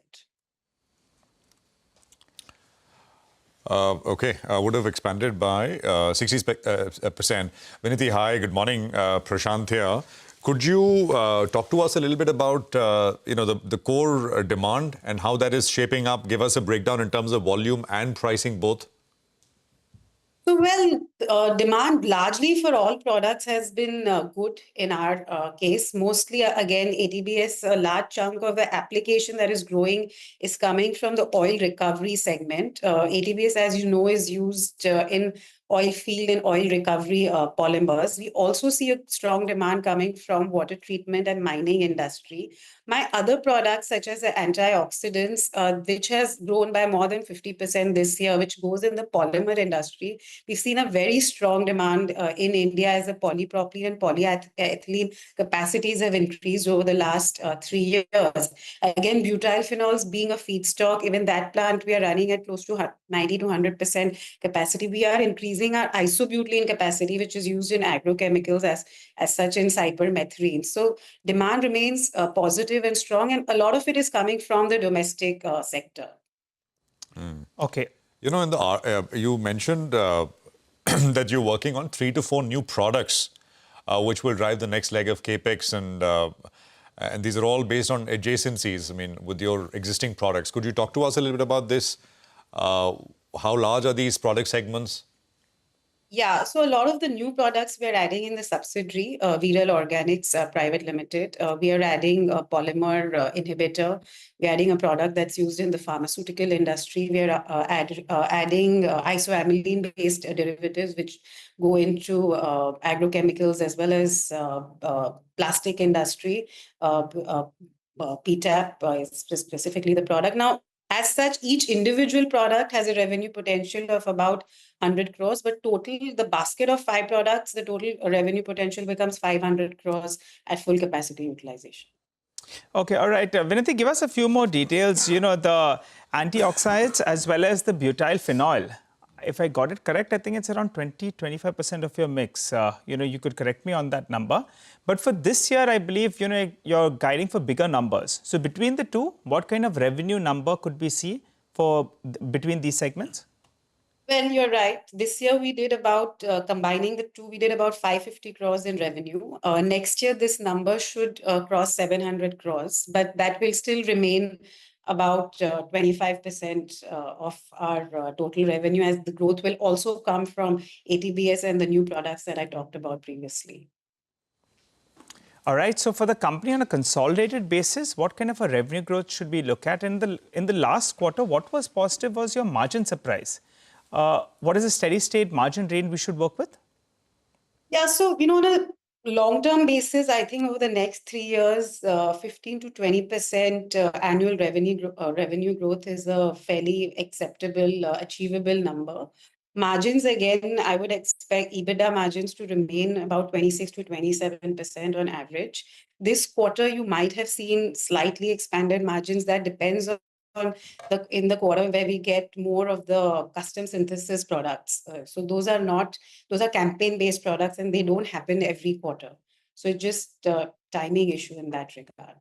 Okay, would have expanded by 60%. Vinity, hi, good morning. Prashant here. Could you talk to us a little bit about the core demand and how that is shaping up? Give us a breakdown in terms of volume and pricing both. So, well, demand largely for all products has been good in our case. Mostly, again, ATBS, a large chunk of the application that is growing is coming from the oil recovery segment. ATBS, as you know, is used in oil field and oil recovery polymers. We also see a strong demand coming from water treatment and mining industry. My other products, such as the antioxidants, which has grown by more than 50% this year, which goes in the polymer industry. We've seen a very strong demand in India as the polypropylene and polyethylene capacities have increased over the last 3 years. Again, butyl phenols being a feedstock, even that plant we are running at close to 90 to 100% capacity. We are increasing our isobutylene capacity, which is used in agrochemicals as such in cypermethrin. So demand remains positive and strong, and a lot of it is coming from the domestic sector. Okay. You know, you mentioned that you're working on 3 to 4 new products, which will drive the next leg of capex, and these are all based on adjacencies. I mean, with your existing products, could you talk to us a little bit about this? How large are these product segments? Yeah, so a lot of the new products we are adding in the subsidiary, Vinity Organics Private Limited. We are adding a polymer inhibitor. We are adding a product that's used in the pharmaceutical industry. We are adding isoamylene-based derivatives, which go into agrochemicals as well as plastic industry. PTAP is specifically the product. Now, as such, each individual product has a revenue potential of about 100 crores, but total, the basket of 5 products, the total revenue potential becomes 500 crores at full capacity utilization. Okay, all right. Vinity, give us a few more details. You know, the antioxidants as well as the butyl phenol. If I got it correct, I think it's around 20-25% of your mix. You could correct me on that number. But for this year, I believe, you're guiding for bigger numbers. So between the two, what kind of revenue number could we see between these segments? Well, you're right. This year we did about, combining the two, we did about 550 crores in revenue. Next year, this number should cross 700 crores, but that will still remain about 25% of our total revenue, as the growth will also come from ATBS and the new products that I talked about previously. All right. So for the company on a consolidated basis, what kind of a revenue growth should we look at? In the last quarter, what was positive was your margin surprise. What is the steady state margin range we should work with? Yeah, so, on a long-term basis, I think over the next 3 years, 15 to 20% annual revenue growth is a fairly acceptable, achievable number. Margins, again, I would expect EBITDA margins to remain about 26 to 27% on average. This quarter, you might have seen slightly expanded margins. That depends on in the quarter where we get more of the custom synthesis products. So those are campaign-based products, and they don't happen every quarter. So just a timing issue in that regard.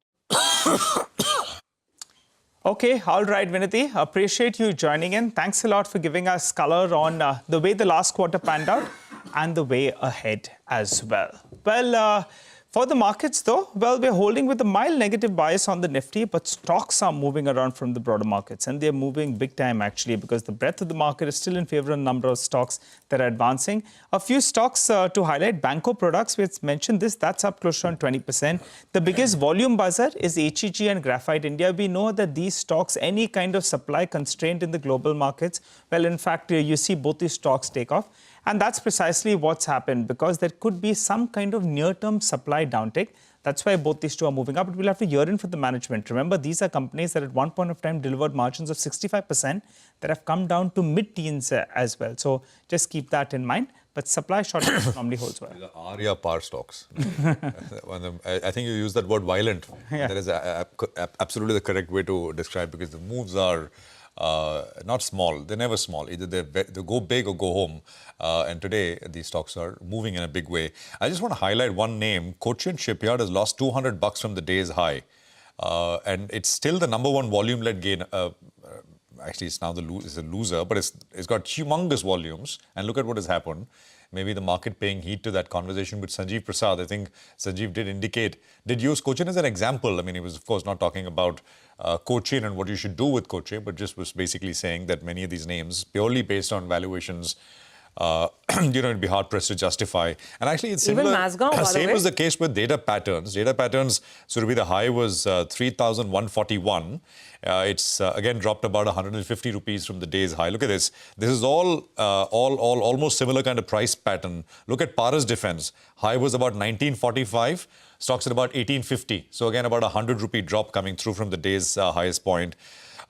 Okay, all right, Vinity. Appreciate you joining in. Thanks a lot for giving us color on the way the last quarter panned out and the way ahead as well. Well, for the markets, though, well, we're holding with a mild negative bias on the Nifty, but stocks are moving around from the broader markets, and they're moving big time, actually, because the breadth of the market is still in favor of a number of stocks that are advancing. A few stocks to highlight. Banco Products, we mentioned this, that's up close to around 20%. The biggest volume buzzer is HEG and Graphite India. We know that these stocks, any kind of supply constraint in the global markets, well, in fact, you see both these stocks take off. And that's precisely what's happened, because there could be some kind of near-term supply downtick. That's why both these two are moving up. But we'll have to hear in from the management. Remember, these are companies that at one point of time delivered margins of 65% that have come down to mid-teens as well. So just keep that in mind. But supply shortage normally holds well. The Arya power stocks. I think you use that word violent. Yeah. That is absolutely the correct way to describe, because the moves are not small. They're never small. Either they go big or go home. And today, these stocks are moving in a big way. I just want to highlight one name. Cochin Shipyard has lost $200 from the day's high. And it's still the number one volume-led gain. Actually, it's now it's a loser, but it's got humongous volumes. And look at what has happened. Maybe the market paying heed to that conversation with Sanjiv Prasad. I think Sanjiv did use Cochin as an example. I mean, he was, of course, not talking about Cochin and what you should do with Cochin, but just was basically saying that many of these names, purely based on valuations, it'd be hard-pressed to justify. And actually, it's similar. Even Mazgaon, by the same way. was the case with data patterns. Data patterns, so the high was 3,141. It's again dropped about 150 rupees from the day's high. Look at this. This is all almost similar kind of price pattern. Look at Paras Defense. High was about 1945. Stocks at about 1850. So again, about 100 rupee drop coming through from the day's highest point.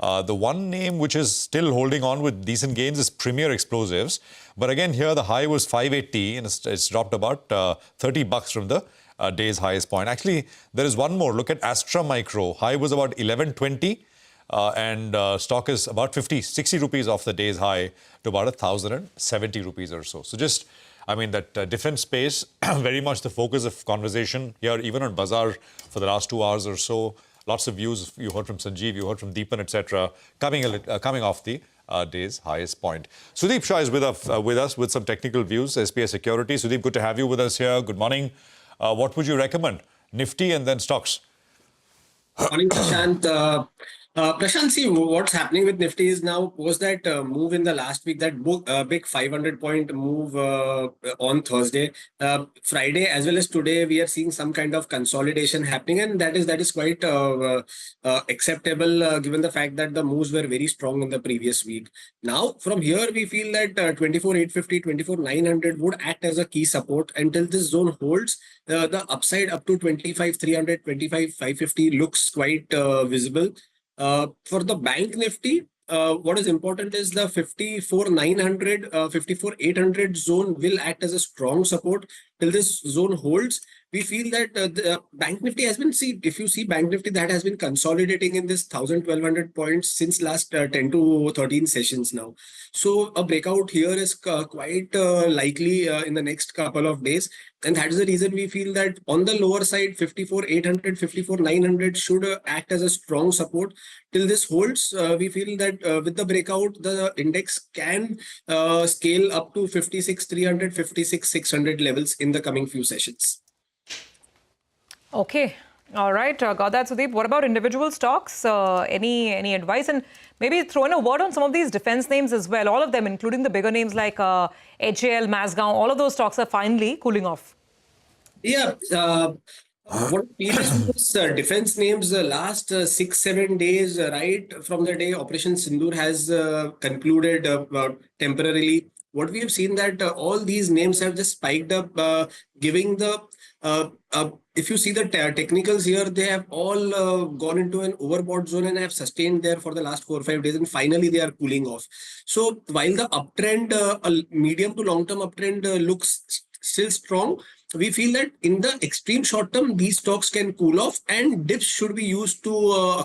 The one name which is still holding on with decent gains is Premier Explosives. But again, here the high was 580 and it's dropped about $30 from the day's highest point. Actually, there is one more. Look at Astra Micro. High was about 1120 and stock is about 60 rupees off the day's high to about 1,070 rupees or so. So just, I mean, that defense space, very much the focus of conversation here, even on Bazaar for the last 2 hours or so. Lots of views. You heard from Sanjiv, you heard from Deepan, etc. Coming off the day's highest point. Sudeep Shah is with us with some technical views, SBI Securities. Sudeep, good to have you with us here. Good morning. What would you recommend? Nifty and then stocks? Morning, Prashant. Prashant, see what's happening with Nifty is now was that move in the last week, that big 500-point move on Thursday, Friday, as well as today, we are seeing some kind of consolidation happening, and that is quite acceptable given the fact that the moves were very strong in the previous week. Now, from here, we feel that 24,850, 24,900 would act as a key support until this zone holds. The upside up to 25,300, 25,550 looks quite visible. For the bank Nifty, what is important is the 54,900, 54,800 zone will act as a strong support till this zone holds. We feel that the Bank Nifty has been, if you see Bank Nifty, that has been consolidating in this 1,200 points since last 10 to 13 sessions now. So a breakout here is quite likely in the next couple of days. And that is the reason we feel that on the lower side, 54,800, 54,900 should act as a strong support. Till this holds, we feel that with the breakout, the index can scale up to 56,300, 56,600 levels in the coming few sessions. Okay. All right. Got that, Sudeep. What about individual stocks? Any advice? And maybe throw in a word on some of these defense names as well. All of them, including the bigger names like HAL, Mazgaon, all of those stocks are finally cooling off. Yeah. What is defense names the last 6-7 days, right from the day Operation Sindoor has concluded temporarily, what we have seen that all these names have just spiked up, giving the if you see the technicals here, they have all gone into an overbought zone and have sustained there for the last 4 or 5 days, and finally they are cooling off. So while the uptrend, a medium to long term uptrend looks still strong, we feel that in the extreme short term, these stocks can cool off and dips should be used to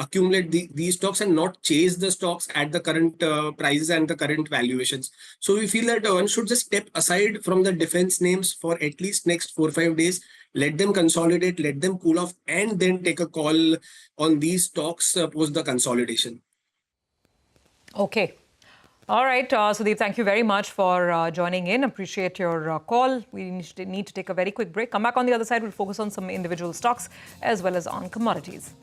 accumulate these stocks and not chase the stocks at the current prices and the current valuations. So we feel that one should just step aside from the defense names for at least next 4-5 days, let them consolidate, let them cool off, and then take a call on these stocks post the consolidation. Okay. All right, Sudeep, thank you very much for joining in. Appreciate your call. We need to take a very quick break. Come back on the other side. We'll focus on some individual stocks as well as on commodities.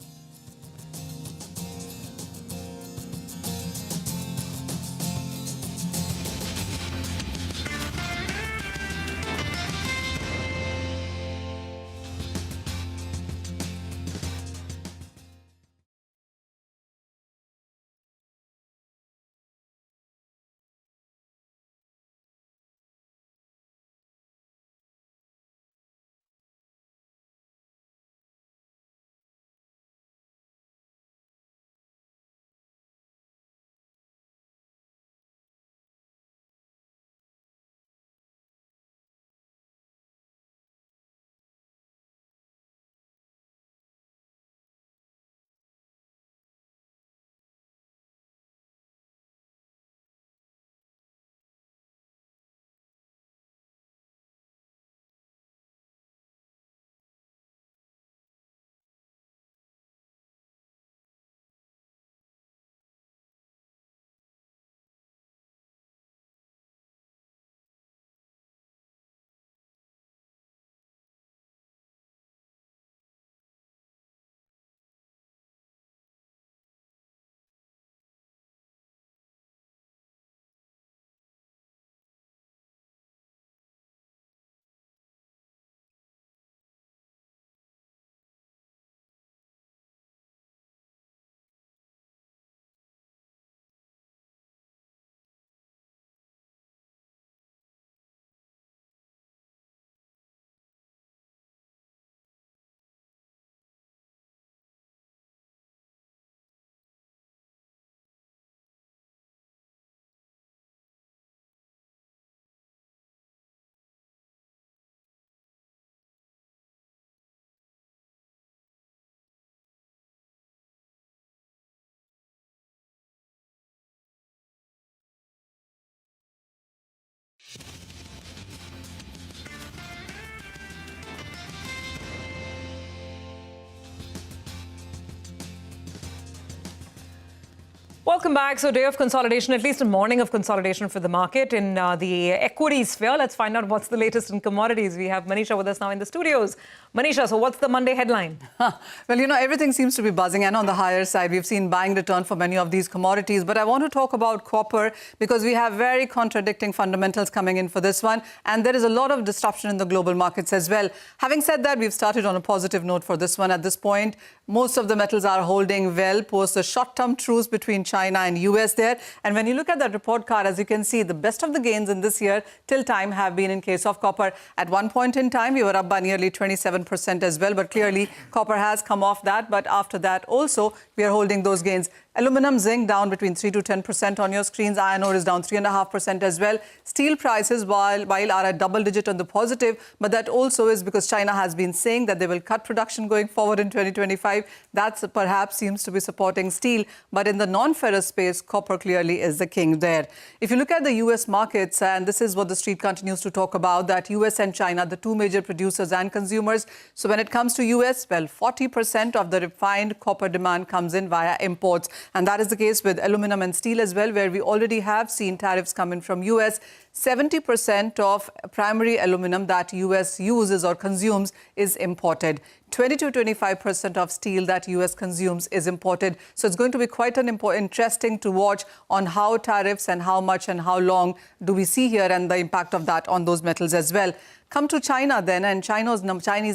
Welcome back. So day of consolidation, at least a morning of consolidation for the market in the equity sphere. Let's find out what's the latest in commodities. We have Manisha with us now in the studios. Manisha, so what's the Monday headline? Well, everything seems to be buzzing, and on the higher side, we've seen buying return for many of these commodities. But I want to talk about copper because we have very contradicting fundamentals coming in for this one, and there is a lot of disruption in the global markets as well. Having said that, we've started on a positive note for this one. At this point, most of the metals are holding well post the short-term truce between China and US there. And when you look at that report card, as you can see, the best of the gains in this year till time have been in case of copper. At one point in time, we were up by nearly 27% as well, but clearly copper has come off that. But after that also, we are holding those gains. Aluminum, zinc down between 3 to 10% on your screens. Iron ore is down 3.5% as well. Steel prices, while are at double digit on the positive, but that also is because China has been saying that they will cut production going forward in 2025. That perhaps seems to be supporting steel. But in the non-ferrous space, copper clearly is the king there. If you look at the US markets, and this is what the street continues to talk about, that US and China, the two major producers and consumers. So when it comes to US, well, 40% of the refined copper demand comes in via imports. And that is the case with aluminum and steel as well, where we already have seen tariffs come in from US. 70% of primary aluminum that US uses or consumes is imported. 20 to 25% of steel that US consumes is imported. So it's going to be quite an interesting to watch on how tariffs and how much and how long do we see here and the impact of that on those metals as well. Come to China then, and Chinese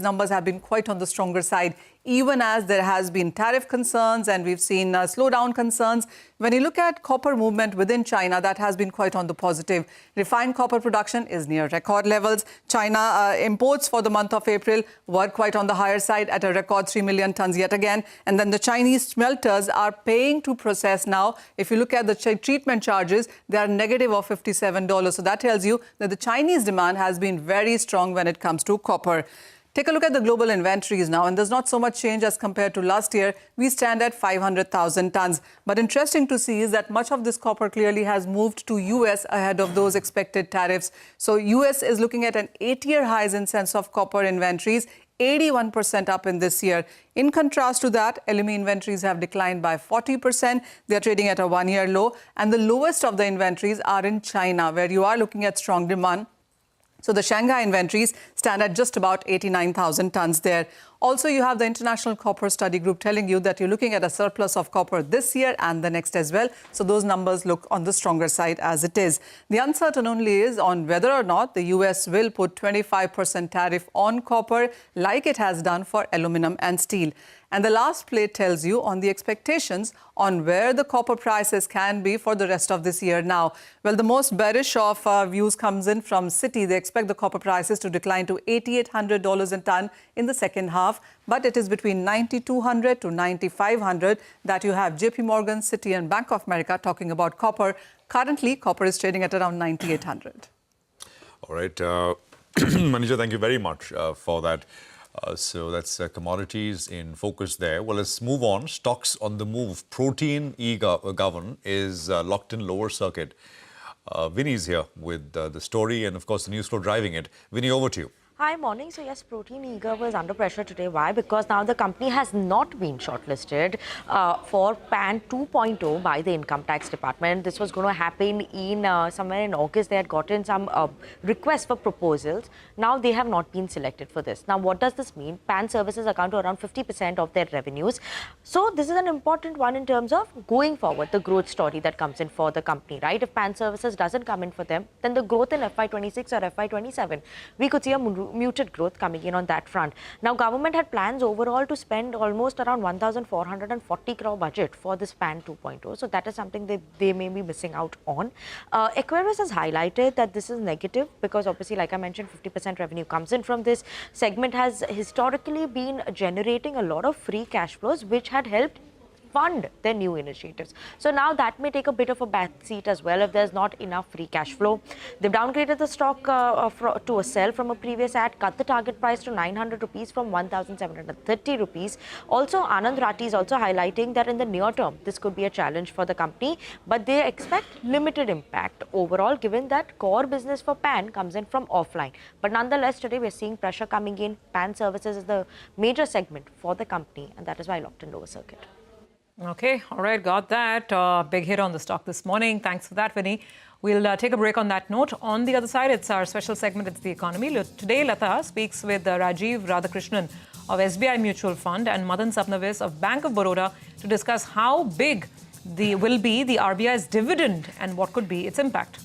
numbers have been quite on the stronger side, even as there has been tariff concerns and we've seen slowdown concerns. When you look at copper movement within China, that has been quite on the positive. Refined copper production is near record levels. China imports for the month of April were quite on the higher side at a record 3 million tons yet again. And then the Chinese smelters are paying to process now. If you look at the treatment charges, they are negative of $57. So that tells you that the Chinese demand has been very strong when it comes to copper. Take a look at the global inventories now, and there's not so much change as compared to last year. We stand at 500,000 tons. But interesting to see is that much of this copper clearly has moved to US ahead of those expected tariffs. So US is looking at an 8-year highs in sense of copper inventories, 81% up in this year. In contrast to that, LME inventories have declined by 40%. They're trading at a 1-year low. And the lowest of the inventories are in China, where you are looking at strong demand. So the Shanghai inventories stand at just about 89,000 tons there. Also, you have the International Copper Study Group telling you that you're looking at a surplus of copper this year and the next as well. So those numbers look on the stronger side as it is. The uncertain only is on whether or not the US will put 25% tariff on copper like it has done for aluminum and steel. And the last plate tells you on the expectations on where the copper prices can be for the rest of this year now. Well, the most bearish of views comes in from Citi. They expect the copper prices to decline to $8,800 a ton in the second half, but it is between $9,200 to $9,500 that you have JP Morgan, Citi and Bank of America talking about copper. Currently, copper is trading at around $9,800. All right. Manisha, thank you very much for that. So that's commodities in focus there. Well, let's move on. Stocks on the move. Protein e-govern is locked in lower circuit. Vinny's here with the story and, of course, the news flow driving it. Vinny, over to you. Hi, morning. So yes, Protein eGov is under pressure today. Why? Because now the company has not been shortlisted for PAN 2.0 by the Income Tax Department. This was going to happen in somewhere in August. They had gotten some requests for proposals. Now they have not been selected for this. Now, what does this mean? PAN services account to around 50% of their revenues. So this is an important one in terms of going forward, the growth story that comes in for the company, right? If PAN services doesn't come in for them, then the growth in FY26 or FY27, we could see a muted growth coming in on that front. Now, government had plans overall to spend almost around 1,440 crore budget for this PAN 2.0. So that is something that they may be missing out on. Equirus has highlighted that this is negative because obviously, like I mentioned, 50% revenue comes in from this segment, has historically been generating a lot of free cash flows, which had helped fund their new initiatives. So now that may take a bit of a back seat as well if there's not enough free cash flow. They've downgraded the stock to a sell from a previous ad, cut the target price to 900 rupees from 1,730 rupees. Also, Anand Rathi is also highlighting that in the near term, this could be a challenge for the company, but they expect limited impact overall, given that core business for PAN comes in from offline. But nonetheless, today we're seeing pressure coming in. PAN services is the major segment for the company, and that is why locked in lower circuit. Okay, all right, got that. Big hit on the stock this morning. Thanks for that, Vinny. We'll take a break on that note. On the other side, it's our special segment, It's the Economy. Today, Lata speaks with Rajiv Radhakrishnan of SBI Mutual Fund and Madan Sabnavis of Bank of Baroda to discuss how big will be the RBI's dividend and what could be its impact.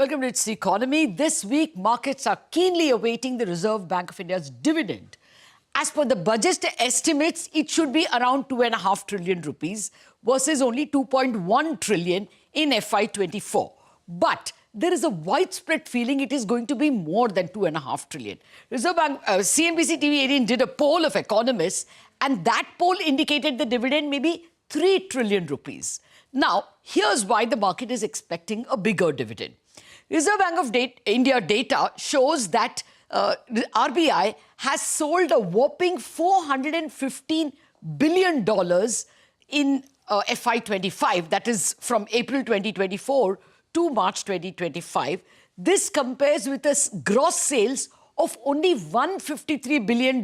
Welcome to It's the Economy. This week, markets are keenly awaiting the Reserve Bank of India's dividend. As per the budget estimates, it should be around 2.5 trillion rupees versus only 2.1 trillion in FY24. But there is a widespread feeling it is going to be more than 2.5 trillion. Reserve Bank, CNBC-TV18 did a poll of economists, and that poll indicated the dividend may be 3 trillion rupees. Now, here's why the market is expecting a bigger dividend. Reserve Bank of India data shows that RBI has sold a whopping $415 billion in FY25, that is from April 2024 to March 2025. This compares with a gross sales of only $153 billion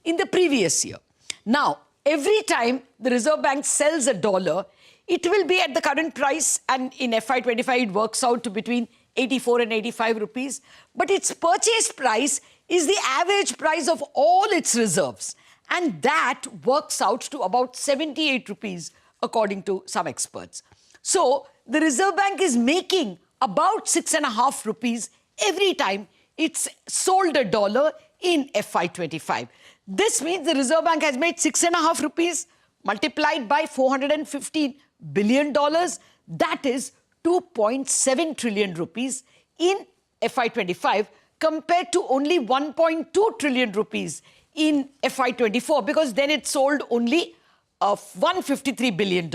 in the previous year. Now, every time the Reserve Bank sells a dollar, it will be at the current price, and in FY25 it works out to between 84 and 85 rupees. But its purchase price is the average price of all its reserves, and that works out to about 78 rupees according to some experts. So the Reserve Bank is making about 6.5 rupees every time it's sold a dollar in FY25. This means the Reserve Bank has made 6.5 rupees multiplied by $415 billion. That is 2.7 trillion rupees in FY25 compared to only 1.2 trillion rupees in FY24, because then it sold only $153 billion.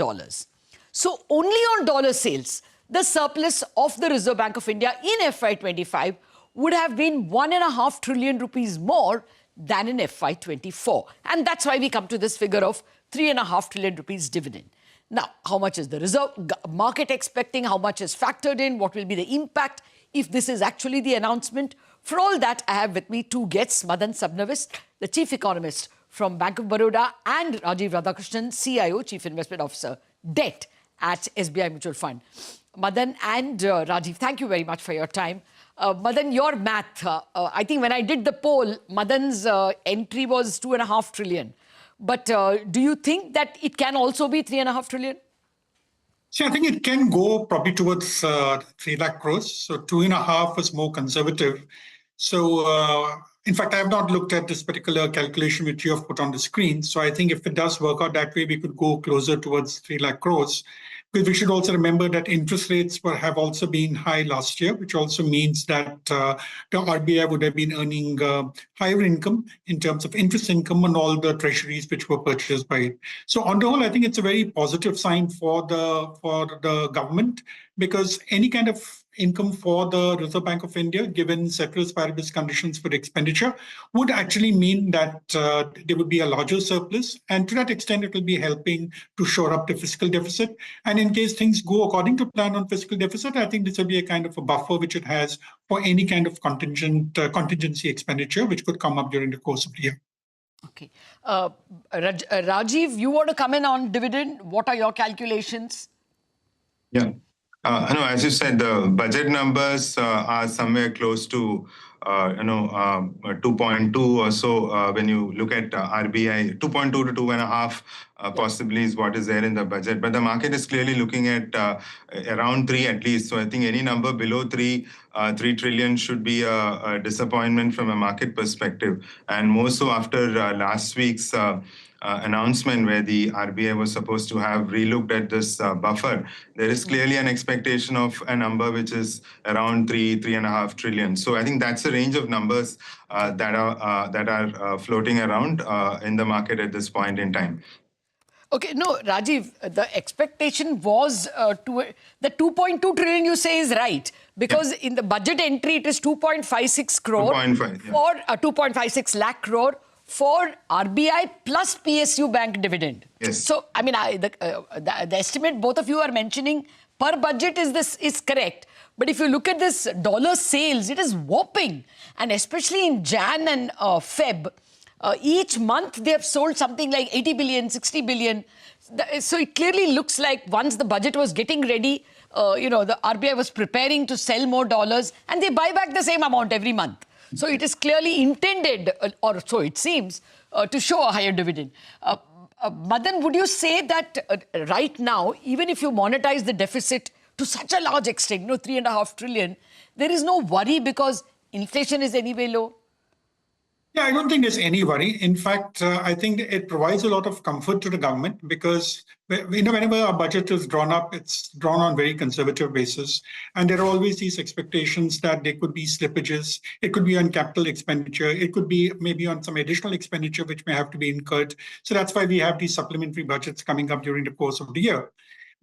So only on dollar sales, the surplus of the Reserve Bank of India in FY25 would have been 1.5 trillion rupees more than in FY24. And that's why we come to this figure of 3.5 trillion rupees dividend. Now, how much is the reserve market expecting? How much is factored in? What will be the impact if this is actually the announcement? For all that, I have with me two guests, Madan Sabnavis, the Chief Economist from Bank of Baroda, and Rajiv Radhakrishnan, CIO, Chief Investment Officer, Debt at SBI Mutual Fund. Madan and Rajiv, thank you very much for your time. Madan, your math, I think when I did the poll, Madan's entry was 2.5 trillion. But do you think that it can also be 3.5 trillion? See, I think it can go probably towards 3 lakh crores. So 2.5 is more conservative. So in fact, I have not looked at this particular calculation which you have put on the screen. So I think if it does work out that way, we could go closer towards 3 lakh crores. Because we should also remember that interest rates have also been high last year, which also means that the RBI would have been earning higher income in terms of interest income on all the treasuries which were purchased by it. So on the whole, I think it's a very positive sign for the government, because any kind of income for the Reserve Bank of India, given ceteris paribus conditions for expenditure, would actually mean that there would be a larger surplus. And to that extent, it will be helping to shore up the fiscal deficit. And in case things go according to plan on fiscal deficit, I think this will be a kind of a buffer which it has for any kind of contingency expenditure which could come up during the course of the year. Okay. Rajiv, you want to come in on dividend? What are your calculations? Yeah. No, as you said, the budget numbers are somewhere close to 2.2 or so when you look at RBI. 2.2 to 2.5 possibly is what is there in the budget. But the market is clearly looking at around 3 at least. So I think any number below 3 trillion should be a disappointment from a market perspective. And more so after last week's announcement where the RBI was supposed to have relooked at this buffer, there is clearly an expectation of a number which is around 3.5 trillion. So I think that's the range of numbers that are floating around in the market at this point in time. Okay, no, Rajiv, the expectation was the 2.2 trillion you say is right, because in the budget entry it is 2.56 crore 2.5, for 2.56 lakh crore for RBI plus PSU bank dividend. Yes. So, I mean, the estimate both of you are mentioning per budget is correct. But if you look at this dollar sales, it is whopping. And especially in Jan and Feb, each month they have sold something like 80 billion, 60 billion. So it clearly looks like once the budget was getting ready, the RBI was preparing to sell more dollars, and they buy back the same amount every month. So it is clearly intended, or so it seems, to show a higher dividend. Madan, would you say that right now, even if you monetize the deficit to such a large extent, 3.5 trillion, there is no worry because inflation is anyway low? Yeah, I don't think there's any worry. In fact, I think it provides a lot of comfort to the government because whenever a budget is drawn up, it's drawn on very conservative basis. And there are always these expectations that there could be slippages. It could be on capital expenditure. It could be maybe on some additional expenditure which may have to be incurred. So that's why we have these supplementary budgets coming up during the course of the year.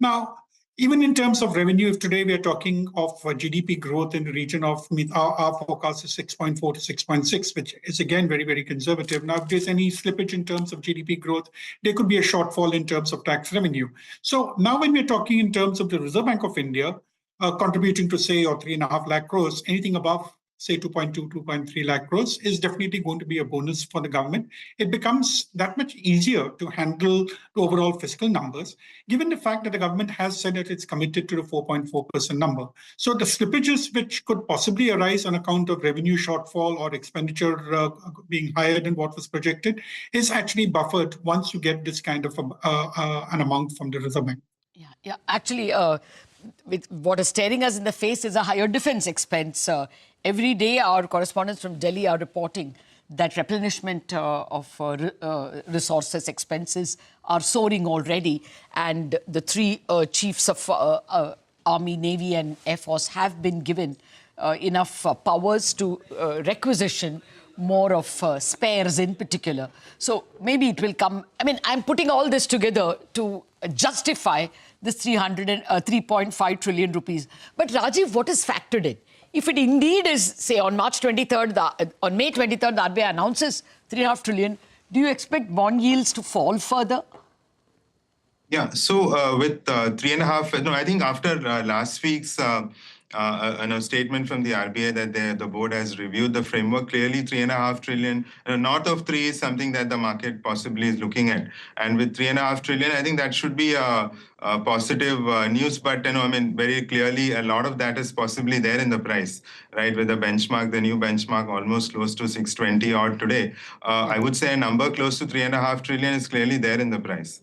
Now, even in terms of revenue, if today we are talking of GDP growth in the region of, our forecast is 6.4 to 6.6, which is again very, very conservative. Now, if there's any slippage in terms of GDP growth, there could be a shortfall in terms of tax revenue. So now when we're talking in terms of the Reserve Bank of India contributing to say, or 3.5 lakh crores, anything above say 2.2, 2.3 lakh crores is definitely going to be a bonus for the government. It becomes that much easier to handle the overall fiscal numbers, given the fact that the government has said that it's committed to the 4.4% number. So the slippages which could possibly arise on account of revenue shortfall or expenditure being higher than what was projected is actually buffered once you get this kind of an amount from the Reserve Bank. Yeah. Actually, with what is staring us in the face is a higher defense expense. Every day, our correspondents from Delhi are reporting that replenishment of resources expenses are soaring already, and the three chiefs of Army, Navy and Air Force have been given enough powers to requisition more of spares in particular. So maybe it will come. I mean, I'm putting all this together to justify this 3.5 trillion rupees. But Rajiv, what is factored in? If it indeed is, say, on May 23rd, the RBI announces 3.5 trillion, do you expect bond yields to fall further? Yeah, so with 3.5, I think after last week's statement from the RBI that the board has reviewed the framework, clearly 3.5 trillion, north of 3 is something that the market possibly is looking at. And with 3.5 trillion, I think that should be a positive news. But, very clearly, a lot of that is possibly there in the price, right? With the benchmark, the new benchmark almost close to 620 odd today. I would say a number close to 3.5 trillion is clearly there in the price.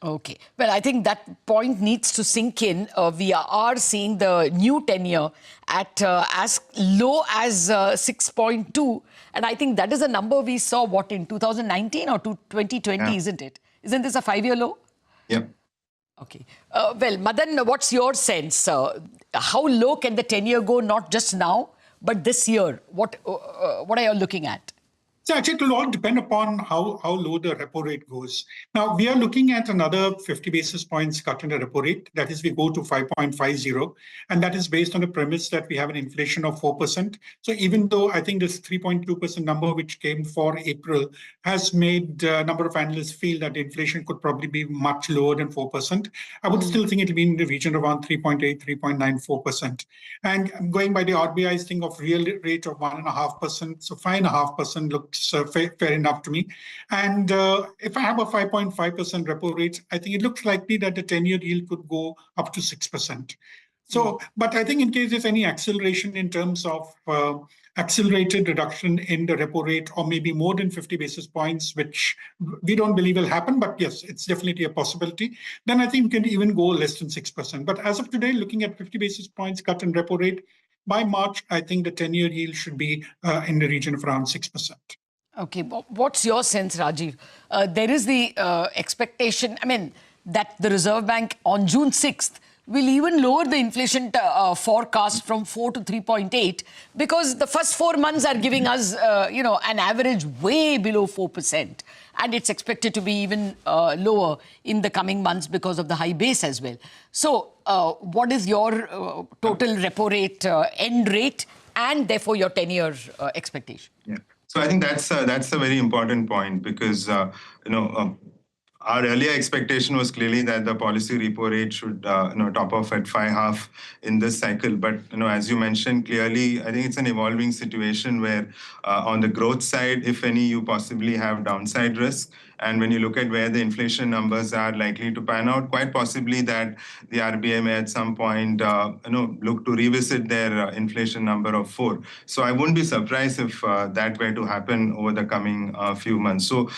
Okay. Well, I think that point needs to sink in. We are seeing the new 10-year at as low as 6.2. And I think that is a number we saw, in 2019 or 2020, isn't it? Isn't this a 5-year low? Yep. Okay. Well, Madan, what's your sense? How low can the 10-year go, not just now, but this year? What are you looking at? So actually, it will all depend upon how low the repo rate goes. Now, we are looking at another 50 basis points cut in the repo rate. That is, we go to 5.50. And that is based on the premise that we have an inflation of 4%. So even though I think this 3.2% number, which came for April, has made a number of analysts feel that the inflation could probably be much lower than 4%, I would still think it will be in the region around 3.8, 3.94%. And going by the RBI's thing of real rate of 1.5%, so 5.5% looks fair enough to me. And if I have a 5.5% repo rate, I think it looks likely that the 10-year yield could go up to 6%. So, but I think in case there's any acceleration in terms of accelerated reduction in the repo rate, or maybe more than 50 basis points, which we don't believe will happen, but yes, it's definitely a possibility, then I think we can even go less than 6%. But as of today, looking at 50 basis points cut in repo rate, by March, I think the 10-year yield should be in the region of around 6%. Okay, what's your sense, Rajiv? There is the expectation, that the Reserve Bank on June 6th will even lower the inflation forecast from 4 to 3.8, because the first 4 months are giving us, an average way below 4%. And it's expected to be even lower in the coming months because of the high base as well. So what is your total repo rate end rate, and therefore your 10-year expectation? Yeah. So I think that's a very important point, because our earlier expectation was clearly that the policy repo rate should top off at 5.5 in this cycle. But as you mentioned clearly, I think it's an evolving situation where on the growth side, if any, you possibly have downside risk. And when you look at where the inflation numbers are likely to pan out, quite possibly that the RBI may at some point look to revisit their inflation number of 4. So I wouldn't be surprised if that were to happen over the coming few months. So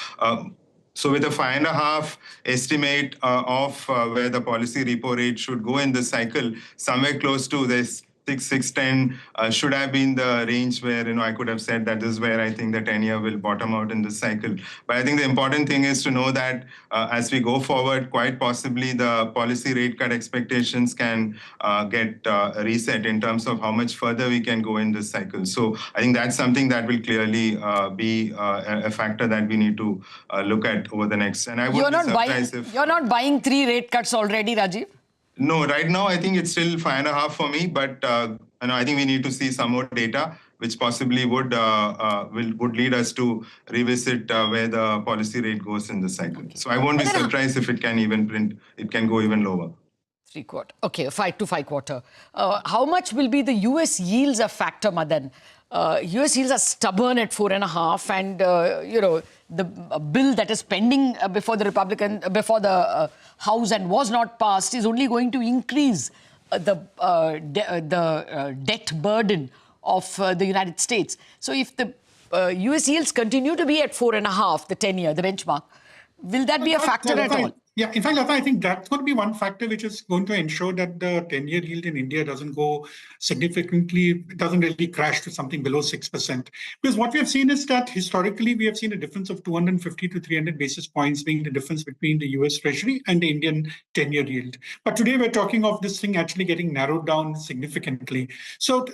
So with a 5.5 estimate of where the policy repo rate should go in this cycle, somewhere close to this 610 should have been the range where I could have said that this is where I think the 10-year will bottom out in this cycle. But I think the important thing is to know that as we go forward, quite possibly the policy rate cut expectations can get reset in terms of how much further we can go in this cycle. So I think that's something that will clearly be a factor that we need to look at over the next. And I would be surprised if you're not buying 3 rate cuts already, Rajiv? No, right now I think it's still 5.5 for me, but I think we need to see some more data, which possibly would lead us to revisit where the policy rate goes in the cycle. Okay. So I won't be surprised if it can go even lower. 3/4. Okay, 5 to 5/4. How much will be the US yields a factor, Madan? US yields are stubborn at 4.5, and the bill that is pending before the House and was not passed is only going to increase the debt burden of the United States. So if the US yields continue to be at 4.5, the 10-year, the benchmark, will that be a factor at all? Yeah, in fact, Lata, I think that's going to be one factor which is going to ensure that the 10-year yield in India doesn't go significantly, doesn't really crash to something below 6%. Because what we have seen is that historically we have seen a difference of 250 to 300 basis points being the difference between the US Treasury and the Indian 10-year yield. But today we're talking of this thing actually getting narrowed down significantly. So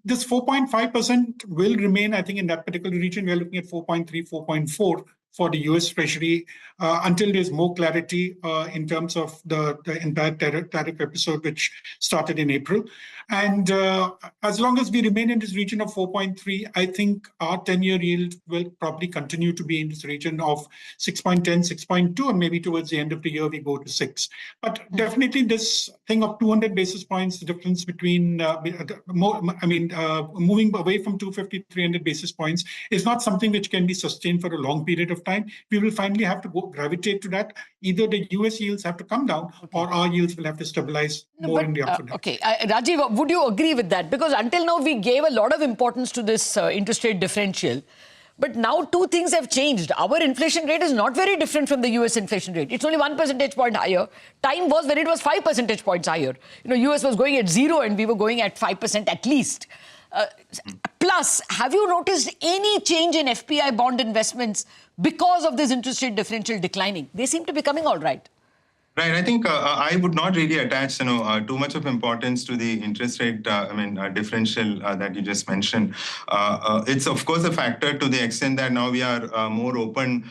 this 4.5% will remain, I think, in that particular region. We're looking at 4.3, 4.4 for the US Treasury until there's more clarity in terms of the entire tariff episode, which started in April. And as long as we remain in this region of 4.3, I think our 10-year yield will probably continue to be in this region of 6.10, 6.2, and maybe towards the end of the year, we go to 6. But definitely this thing of 200 basis points, the difference between, moving away from 250, 300 basis points is not something which can be sustained for a long period of time. We will finally have to gravitate to that. Either the US yields have to come down or our yields will have to stabilize more in the upside. Okay, Rajiv, would you agree with that? Because until now, we gave a lot of importance to this interest rate differential. But now 2 things have changed. Our inflation rate is not very different from the US inflation rate. It's only 1 percentage point higher. Time was when it was 5 percentage points higher. US was going at 0 and we were going at 5% at least. Plus, have you noticed any change in FPI bond investments because of this interest rate differential declining? They seem to be coming all right. Right. I think I would not really attach, too much of importance to the interest rate, differential that you just mentioned. It's of course a factor to the extent that now we are more open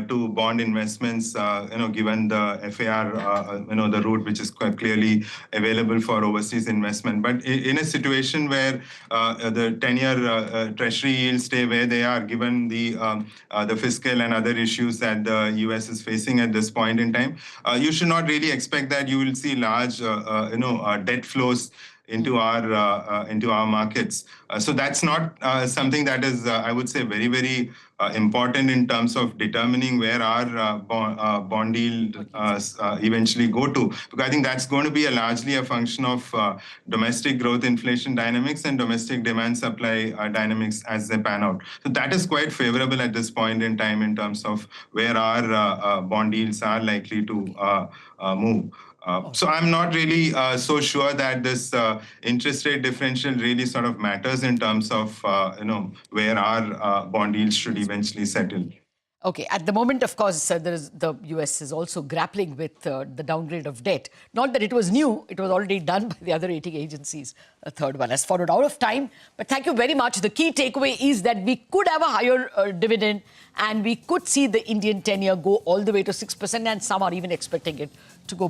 to bond investments, given the FAR, the route which is quite clearly available for overseas investment. But in a situation where the 10-year Treasury yields stay where they are, given the fiscal and other issues that the US is facing at this point in time, you should not really expect that you will see large, debt flows into our markets. So that's not something that is, I would say, very, very important in terms of determining where our bond yield eventually go to. Because I think that's going to be largely a function of domestic growth inflation dynamics and domestic demand supply dynamics as they pan out. So that is quite favorable at this point in time in terms of where our bond yields are likely to move. So I'm not really so sure that this interest rate differential really sort of matters in terms of where our bond yields should eventually settle. Okay, at the moment, of course, the US is also grappling with the downgrade of debt. Not that it was new, it was already done by the other rating agencies. A third one has followed. Out of time, but thank you very much. The key takeaway is that we could have a higher dividend and we could see the Indian 10-year go all the way to 6%, and some are even expecting it to go